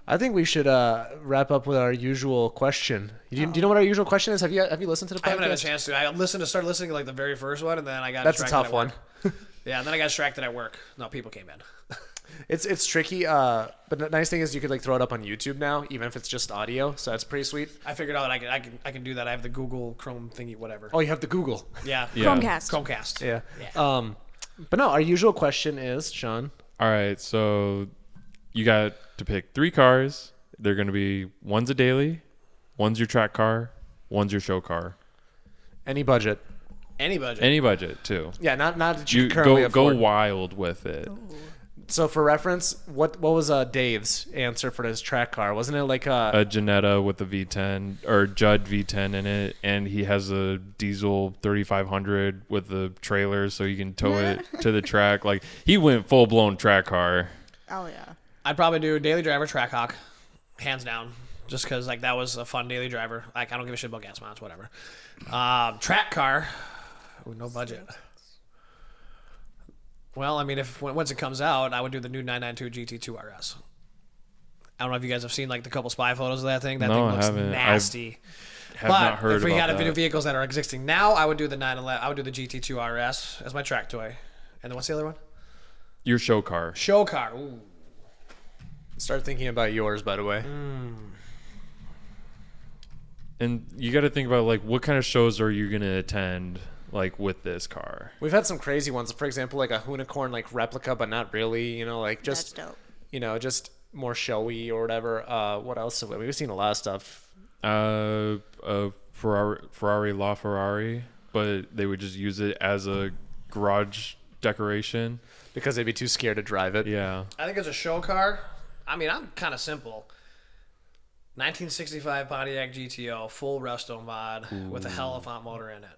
I think we should wrap up with our usual question. Do you know what our usual question is? Have you listened to the podcast? I haven't had a chance to. I started listening to like the very first one, and then I got That's a distracted tough at one. work. Yeah, and then I got distracted at work. No, people came in. It's tricky, but the nice thing is you could like throw it up on YouTube now, even if it's just audio. So that's pretty sweet. I figured out I can do that. I have the Google Chrome thingy, whatever. Oh, you have the Google. Yeah. Yeah. Chromecast. Yeah. Yeah. But no, our usual question is, Sean. All right, so you got to pick 3 cars. They're going to be one's a daily, one's your track car, one's your show car. Any budget. Any budget. Any budget too. Yeah, not that you You currently go afford. wild with it. So for reference, what was Dave's answer for his track car? Wasn't it like A Jannetta with a V10 or Judd V10 in it, and he has a diesel 3500 with the trailer so you can tow it to the track. Like he went full blown track car. Oh yeah. I'd probably do daily driver Trackhawk, hands down, just because like that was a fun daily driver. Like I don't give a shit about gas mileage, whatever. Track car, ooh, no budget. Well, I mean, once it comes out, I would do the new 992 GT2 RS. I don't know if you guys have seen like the couple spy photos of that thing. That No, thing I looks haven't. nasty. Have But not heard if we about had that. vehicles that are existing now, I would do the 911. I would do the GT2 RS as my track toy. And then what's the other one? Your show car. Show car. Ooh. Start thinking about yours, by the way. And you got to think about like what kind of shows are you going to attend like with this car? We've had some crazy ones. For example, like a unicorn like replica, but not really. You know, like just That's dope. Just more showy or whatever. What else have we? We've seen a lot of stuff. Ferrari LaFerrari, but they would just use it as a garage decoration. Because they'd be too scared to drive it. Yeah. I think as a show car, I mean, I'm kind of simple. 1965 Pontiac GTO, full resto mod with a Hellafont motor in it.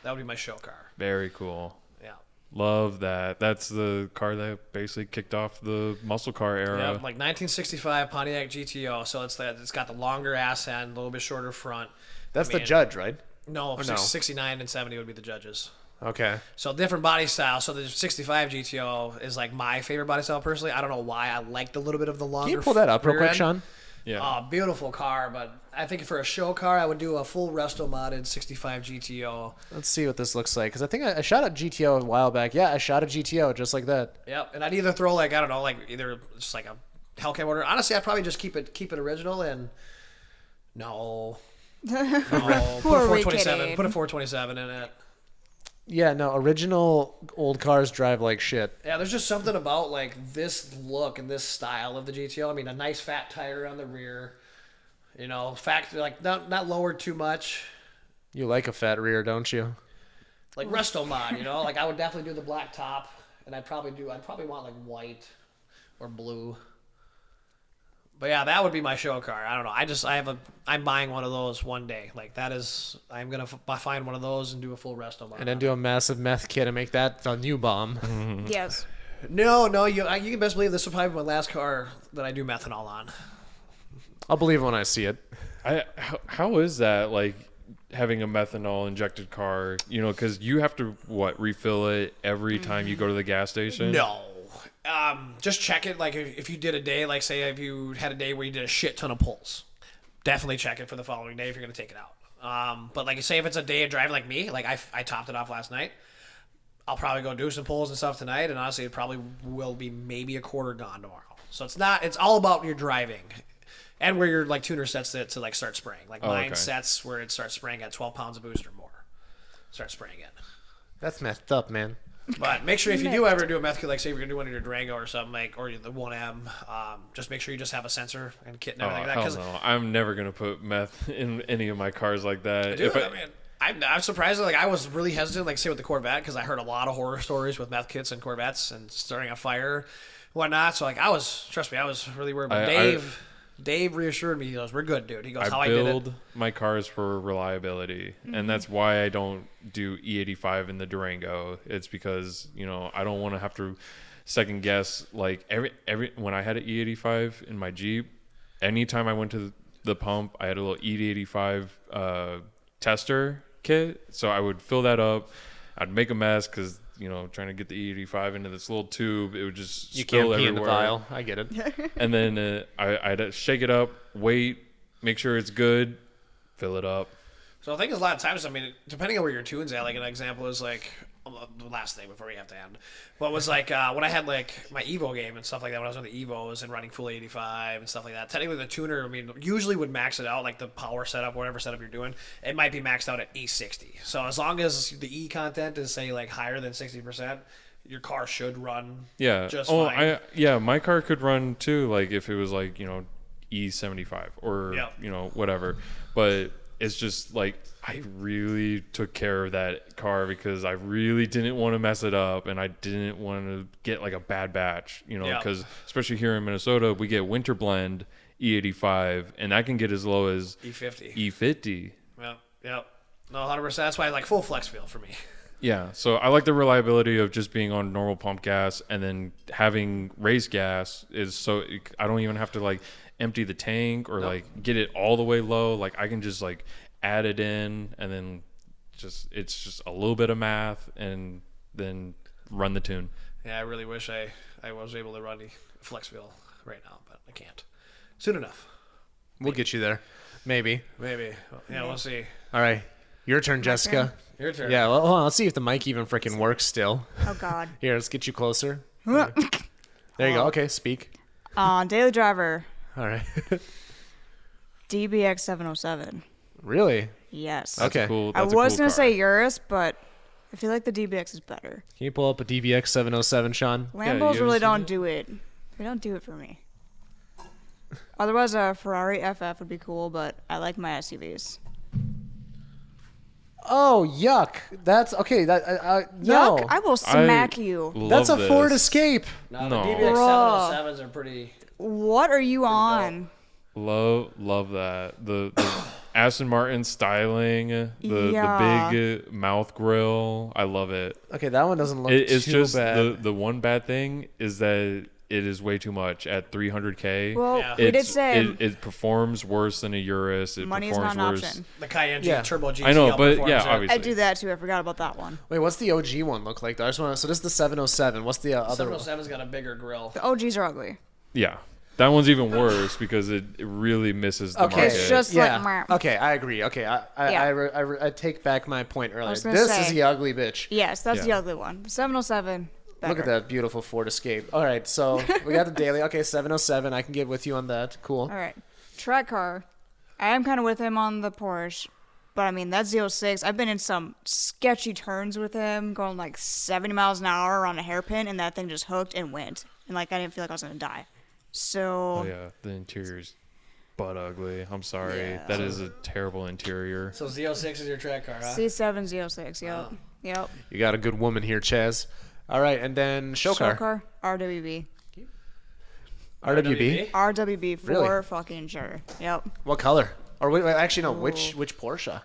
That would be my show car. Very cool. Yeah. Love that. That's the car that basically kicked off the muscle car era. Yeah, like 1965 Pontiac GTO. So it's got the longer ass end, a little bit shorter front. That's I the mean, Judge, right? No, Or no? 69 and 70 would be the judges. Okay. So different body style. So the 65 GTO is like my favorite body style personally. I don't know why. I liked a little bit of the longer. Can you pull that up real rear quick, end. Sean? Yeah. Oh, beautiful car, but I think for a show car, I would do a full resto modded 65 GTO. Let's see what this looks like. Because I think I shot a GTO a while back. Yeah, I shot a GTO just like that. Yep, and I'd either throw like I don't know, like either just like a Hellcat motor. Honestly, I'd probably just keep it original and no, put a Who are we 427, kidding? put a 427 in it. Yeah, no, original old cars drive like shit. Yeah, there's just something about like this look and this style of the GTO. I mean, a nice fat tire on the rear. You know, like not lowered too much. You like a fat rear, don't you? Like resto mod, you know. Like I would definitely do the black top, and I'd probably want like white or blue. But yeah, that would be my show car. I don't know. I'm buying one of those one day. Like that is, I'm gonna find one of those and do a full resto mod. And then do a massive meth kit and make that the new bomb. Yes. No, you can best believe this will probably be my last car that I do methanol on. I'll believe when I see it. How is that like having a methanol injected car? You know, because you have to refill it every time you go to the gas station. No. Just check it. Like if you did a day, like say if you had a day where you did a shit ton of pulls, definitely check it for the following day if you're going to take it out. But like say if it's a day of driving like me, like I topped it off last night, I'll probably go do some pulls and stuff tonight. And honestly, it probably will be maybe a quarter gone tomorrow. So it's all about your driving and where your like tuner sets it to like start spraying. Like mine sets where it starts spraying at 12 pounds of boost or more. Start spraying it. That's messed up, man. But make sure if you do ever do a meth kit, like say if you're gonna do one in your Durango or something, like or the 1M, just make sure you just have a sensor and kit and everything like that. Hell no. I'm never gonna put meth in any of my cars like that. Dude, I mean, I'm surprised. Like I was really hesitant, like say with the Corvette, because I heard a lot of horror stories with meth kits and Corvettes and starting a fire. whatnot. So like I was really worried. But Dave reassured me. He goes, "We're good, dude." He goes, "How I did it." I build my cars for reliability, and that's why I don't do E85 in the Durango. It's because I don't want to have to second guess. Like every when I had an E85 in my Jeep, anytime I went to the pump, I had a little E85 tester kit, so I would fill that up. I'd make a mess because trying to get the E85 into this little tube, it would just spill everywhere. You can't pee in the vial. I get it. And then I'd shake it up, wait, make sure it's good, fill it up. So I think a lot of times, I mean, depending on where your tune's at, like an example is like the last thing before we have to end. What was like when I had like my Evo game and stuff like that, when I was on the Evos and running full 85 and stuff like that. Technically, the tuner, I mean, usually would max it out, like the power setup, whatever setup you're doing, it might be maxed out at 860. So as long as the E content is say like higher than 60%, your car should run. Just fine. My car could run too, like if it was like E75 or whatever, but. It's just like I really took care of that car because I really didn't want to mess it up and I didn't want to get like a bad batch, because especially here in Minnesota, we get winter blend E85 and that can get as low as E50. No, 100%. That's why I like full flex feel for me. Yeah, so I like the reliability of just being on normal pump gas and then having race gas is so I don't even have to like empty the tank or like get it all the way low. Like I can just like add it in and then it's just a little bit of math and then run the tune. Yeah, I really wish I was able to run the Flexville right now, but I can't. Soon enough. We'll get you there. Maybe. Yeah, we'll see. All right. Your turn, Jessica. Your turn. Yeah, well, hold on. Let's see if the mic even freaking works still. Oh, God. Here, let's get you closer. There you go. Okay, speak. Daily driver. All right. DBX 707. Really? Yes. That's okay. Cool. I was going to say Urus, but I feel like the DBX is better. Can you pull up a DBX 707, Sean? Lambos really don't do it. They don't do it for me. Otherwise, a Ferrari FF would be cool, but I like my SUVs. Oh, yuck. That's okay. No. Yuck? I will smack you. That's a Ford Escape. No, the DBX 707s are pretty. What are you on? Love that. The Aston Martin styling, the big mouth grill. I love it. Okay, that one doesn't look it's too just bad. The one bad thing is that it is way too much at 300K. Well, we did say it performs worse than a Urus. It money's performs not an worse. option. The Cayenne Turbo GT. I know, but yeah, obviously. I do that too. I forgot about that one. Wait, what's the OG one look like? Though? I just want to. So this is the 707. What's the other one? 707's got a bigger grill. The OGs are ugly. Yeah. That one's even worse because it really misses the market. It's just like okay, I agree. Okay, I take back my point earlier. This is the ugly bitch. Yes, that's the ugly one. The 707. Better. Look at that beautiful Ford Escape. All right, so we got the daily. Okay, 707. I can get with you on that. Cool. All right. Track car. I am kind of with him on the Porsche, but I mean, that Z06, I've been in some sketchy turns with him, going like 70 miles an hour on a hairpin, and that thing just hooked and went. And like, I didn't feel like I was going to die. So. Oh, yeah. The interior's butt ugly. I'm sorry. Yeah. That is a terrible interior. So Z06 is your track car, huh? C7 Z06, yep. Yep. You got a good woman here, Chazz. All right, and then show car. RWB. RWB? RWB for really? Fucking sure. Yep. What color? Or wait, actually, no. Which Porsche?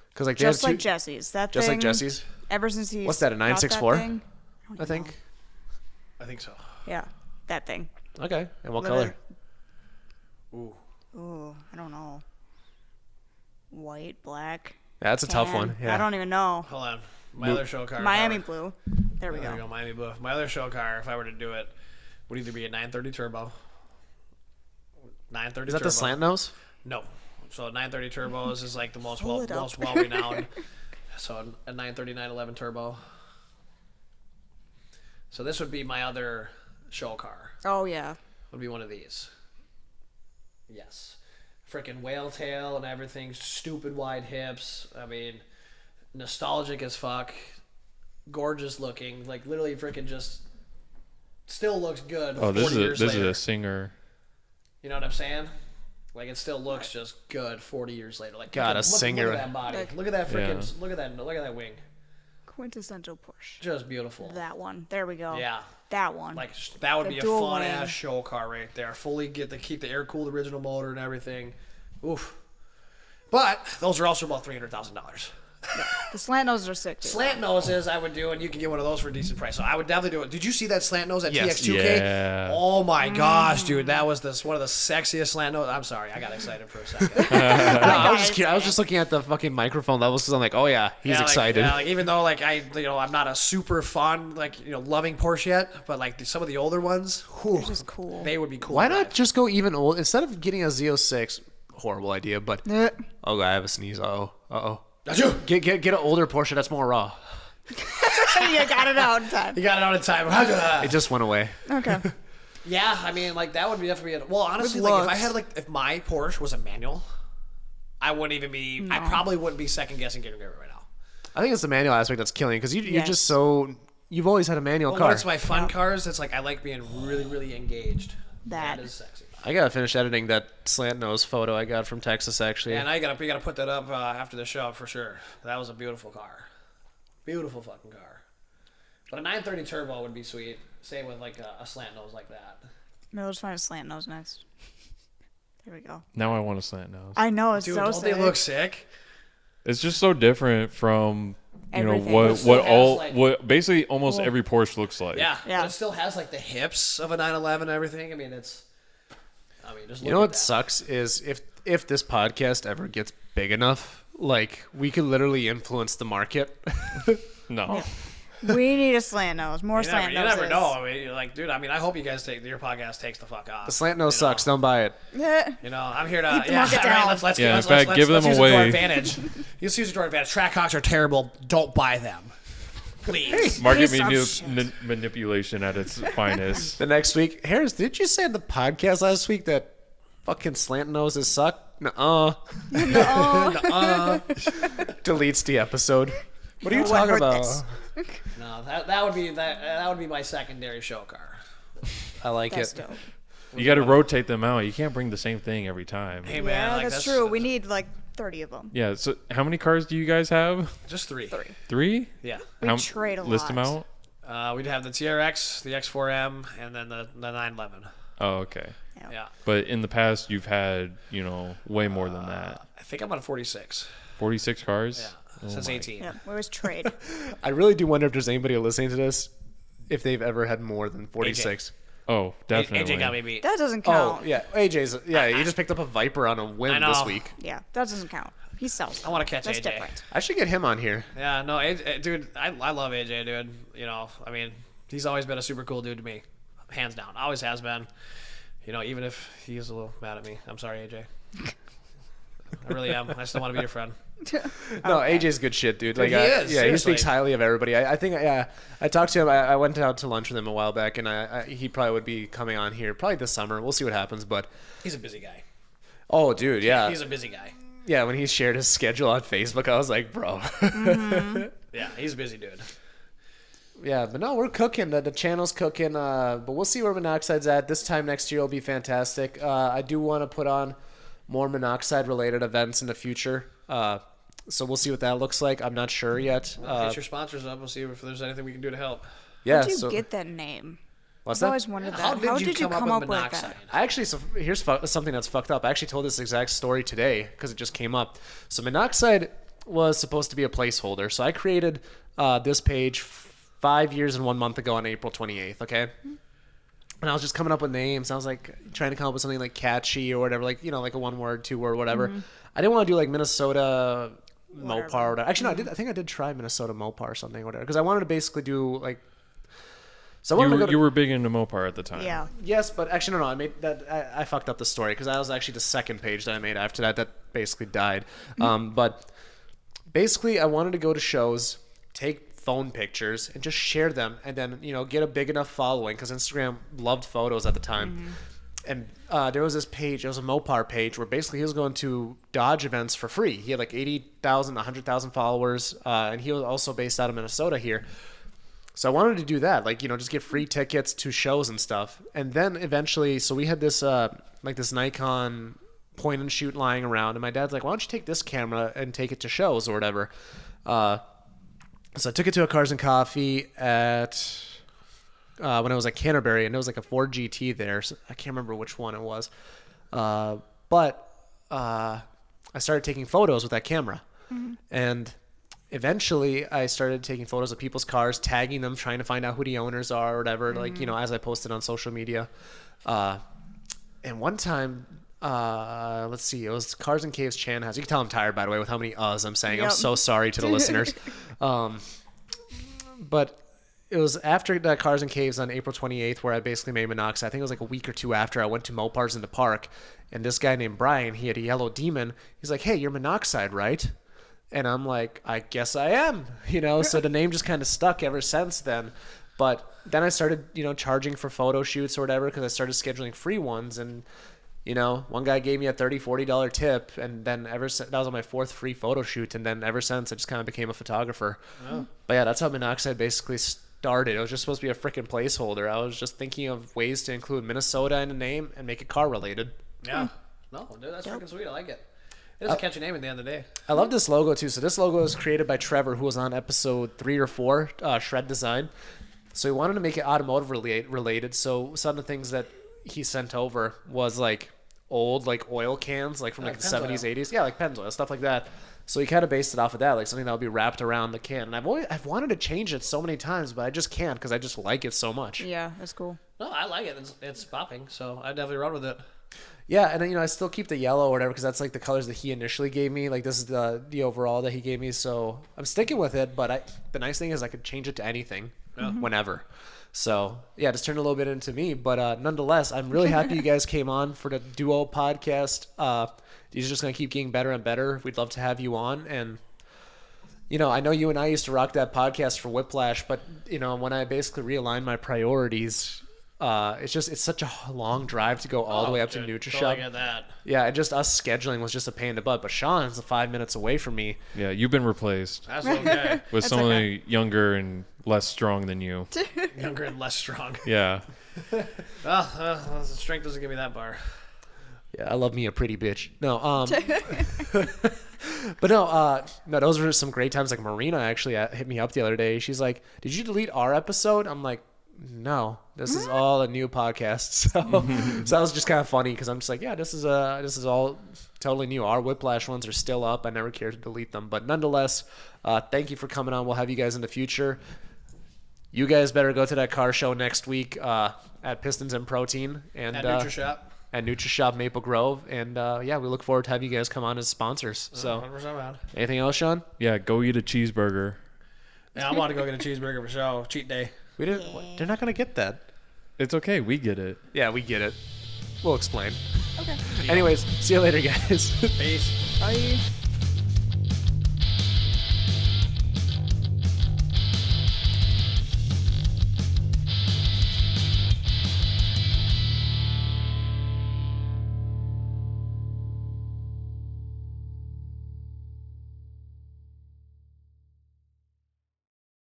Because like just like Jesse's. That just thing, like Jesse's. Ever since he's what's that? A 964? I think so. Yeah, that thing. Okay, and what color? Ooh, I don't know. White, black. Yeah, that's a tough one. Yeah. I don't even know. Hold on. My other show car. Miami blue. There we go. Miami blue. My other show car, if I were to do it, would either be a 930 turbo. 930 turbo. Is that the slant nose? No. So 930 turbos is like the most well renowned. So a 930 911 turbo. So this would be my other show car. Oh yeah. Would be one of these. Yes. Freaking whale tail and everything. Stupid wide hips. I mean, nostalgic as fuck. Gorgeous looking. Like literally freaking just still looks good. Oh, this is a singer. You know what I'm saying? Like it still looks just good 40 years later. Like God, singer. Look at that body. Look at that freaking. Look at that wing. Quintessential Porsche. Just beautiful. That one. There we go. Yeah. That one. Like that would The be a dual fun wing. ass show car right there. Fully keep the air cooled original motor and everything. Oof. But those are also about $300,000. The slant noses are sick too. Slant noses I would do, and you can get one of those for a decent price. So I would definitely do it. Did you see that slant nose at Yes. TX2K? Yeah. Oh my gosh, dude, that was one of the sexiest slant noses. I'm sorry, I got excited for a second. I was just curious. I was just looking at the fucking microphone levels because I'm like, oh yeah, he's Yeah, like, excited. yeah, like, even though like I'm not a super fun loving Porsche yet, but like some of the older ones, whew, Just cool. they would be cool. Why to not drive. just go even old instead of getting a Z06? Horrible idea, but Eh. oh, I have a sneeze. Uh-oh. Achoo! Get an older Porsche that's more raw. You got it out in time. You got it on in time. It just went away. Okay. Yeah, I mean, like that would be definitely it. Well, honestly, With like if I looks. had if my Porsche was a manual, I wouldn't even be. I probably wouldn't be second guessing getting it right now. I think it's the manual aspect that's killing because you're Yes. just so. You've always had a manual Well, car. when it's my fun cars, it's like I like being really, really engaged. That. That is sexy. I gotta finish editing that slant nose photo I got from Texas actually. And we gotta put that up after the show for sure. That was a beautiful car, beautiful fucking car. But a 930 turbo would be sweet. Same with like a slant nose like that. Maybe we'll just find a slant nose next. There we go. Now I want a slant nose. I know it's Dude, so don't sick. they look sick? It's just so different from Everything. what basically almost Well- every Porsche looks like. Yeah, Yeah. But it still has like the hips of a 911 and everything. I mean, just You know what sucks is if this podcast ever gets big enough, like we could literally influence the market. No. We need a slant nose. More slant You noses. never know. I mean, dude. I mean, I hope you guys your podcast takes the fuck off. The slant nose You know? sucks. Don't buy it. Yeah. I'm here to the market down. Let's Yeah, in let's fact, give them use away. it to our advantage. Use it to our advantage. Trackhawks are terrible. Don't buy them, please. Market Piece of shit. manipulation at its finest. The next week, Harris, did you say on the podcast last week that fucking slant noses suck? Nuh-uh. Deletes the episode. What are you No, talking I heard about? this. No, that would be my secondary show car. I like That's it. dope. You got to rotate them out. You can't bring the same thing every time. Hey man, Yeah, like, that's true. We need like 30 of them. Yeah. So how many cars do you guys have? just three. 3? Yeah. We trade a List them lot. out. We'd have the TRX, the X4M, and then the 911. Oh, okay. Yeah. But in the past, you've had way more than that. I think I'm on 46. 46 cars. Yeah. Oh Since my 18. Yeah, we always trade. I really do wonder if there's anybody listening to this, if they've ever had more than 46. Oh, definitely. AJ got me beat. That doesn't Oh, count. yeah. AJ's, yeah, you just picked up a Viper on a whim I know. this week. Yeah, that doesn't count. He sells. I want to catch That's AJ. different. I should get him on here. Yeah, no, dude, I love AJ, dude. I mean, he's always been a super cool dude to me, hands down. Always has been. Even if he's a little mad at me, I'm sorry, AJ. I really am. I still want to be your friend. No, AJ's good shit, dude. Like, he is, yeah, he seriously. speaks highly of everybody. I think, I talked to him. I went out to lunch with him a while back, and he probably would be coming on here probably this summer. We'll see what happens, but He's a busy guy. oh, dude, yeah, He's a busy guy. yeah. When he shared his schedule on Facebook, I was like, bro, Yeah, he's a busy dude. yeah. But no, we're cooking. The channel's cooking. But we'll see where Minnoxide's at. This time next year will be fantastic. I do want to put on more Minnoxide related events in the future. So we'll see what that looks like. I'm not sure yet. Get your sponsors up. We'll see if there's anything we can do to help. Yeah. How did you So get that name? what's I've that? always wondered that. How did you come up with that? Minnoxide? I actually, so here's something that's fucked up. I actually told this exact story today because it just came up. So Minnoxide was supposed to be a placeholder. So I created this page 5 years and 1 month ago on April 28th. Okay. And I was just coming up with names. I was like trying to come up with something like catchy or whatever, like, like a 1 word, 2 word, whatever. I didn't want to do like Minnesota Mopar or whatever. Actually, no, I think I did try Minnesota Mopar or something or whatever because I wanted to basically do like. So I wanted to go to, You were big into Mopar at the time. Yeah. yes, but actually no. I made that. I fucked up the story because that was actually the second page that I made after that. That basically died. But basically, I wanted to go to shows, take phone pictures, and just share them, and then get a big enough following because Instagram loved photos at the time. And there was this page. It was a Mopar page where basically he was going to Dodge events for free. He had like 80,000, 100,000 followers, and he was also based out of Minnesota here. So I wanted to do that, like, just get free tickets to shows and stuff. And then eventually, so we had this, this Nikon point and shoot lying around. And my dad's like, why don't you take this camera and take it to shows or whatever? So I took it to a Cars and Coffee at when I was at Canterbury, and it was like a Ford GT there. So I can't remember which one it was. But I started taking photos with that camera. And eventually I started taking photos of people's cars, tagging them, trying to find out who the owners are or whatever, like, as I posted on social media. And one time, let's see, it was Cars and Caves Chan House. You can tell I'm tired, by the way, with how many I'm saying. I'm so sorry to the listeners. But it was after the Cars and Caves on April 28th where I basically made Minnoxide. I think it was like a week or two after. I went to Mopars in the park, and this guy named Brian, he had a yellow Demon. He's like, hey, you're Minnoxide, right? And I'm like, I guess I am, so the name just kind of stuck ever since then. But then I started, charging for photo shoots or whatever, because I started scheduling free ones. And, one guy gave me a $30, $40 tip. And then that was on my 4th free photo shoot. And then ever since, I just kind of became a photographer. Oh. But yeah, that's how Minnoxide basically started. It was just supposed to be a freaking placeholder. I was just thinking of ways to include Minnesota in the name and make it car related. Yeah. No, dude, that's freaking sweet. I like it. It is a catchy name at the end of the day. I love this logo too. So this logo was created by Trevor, who was on episode 3 or 4, Shred Design. So he wanted to make it automotive related. So some of the things that he sent over was like old like oil cans, like from like the 70s, 80s. Yeah, like Pennzoil, stuff like that. So he kind of based it off of that, like something that would be wrapped around the can. And I've wanted to change it so many times, but I just can't because I just like it so much. Yeah, that's cool. No, I like it. It's popping, so I definitely run with it. Yeah, and then I still keep the yellow or whatever because that's like the colors that he initially gave me. Like this is the overall that he gave me, so I'm sticking with it. But the nice thing is I could change it to anything, whenever. So yeah, just turned a little bit into me. But nonetheless, I'm really happy you guys came on for the Duo podcast. These are just gonna keep getting better and better. We'd love to have you on, and I know you and I used to rock that podcast for Whiplash, but when I basically realigned my priorities. It's such a long drive to go all the way up to Nutrishop. Totally get that. Yeah, and just us scheduling was just a pain in the butt. But Sean's 5 minutes away from me. Yeah, you've been replaced That's okay. with someone younger and less strong than you. Younger and less strong. Yeah. The strength doesn't give me that bar. Yeah, I love me a pretty bitch. No, but no, those were some great times. Like Marina actually hit me up the other day. She's like, "Did you delete our episode?" I'm like, no, this is all a new podcast. So that was just kind of funny because I'm just like, yeah, this is all totally new. Our Whiplash ones are still up. I never cared to delete them, but nonetheless, thank you for coming on. We'll have you guys in the future. You guys better go to that car show next week at Pistons and Protein and At Nutrishop. At Nutrishop Maple Grove, and yeah, we look forward to having you guys come on as sponsors. So, 100% man. Anything else, Sean? Yeah, go eat a cheeseburger. Yeah, I want to go get a cheeseburger for show. Cheat day. We didn't. They're not gonna get that. It's okay. We get it. Yeah, we get it. We'll explain. Okay. Anyways, see you later, guys. Peace. Bye.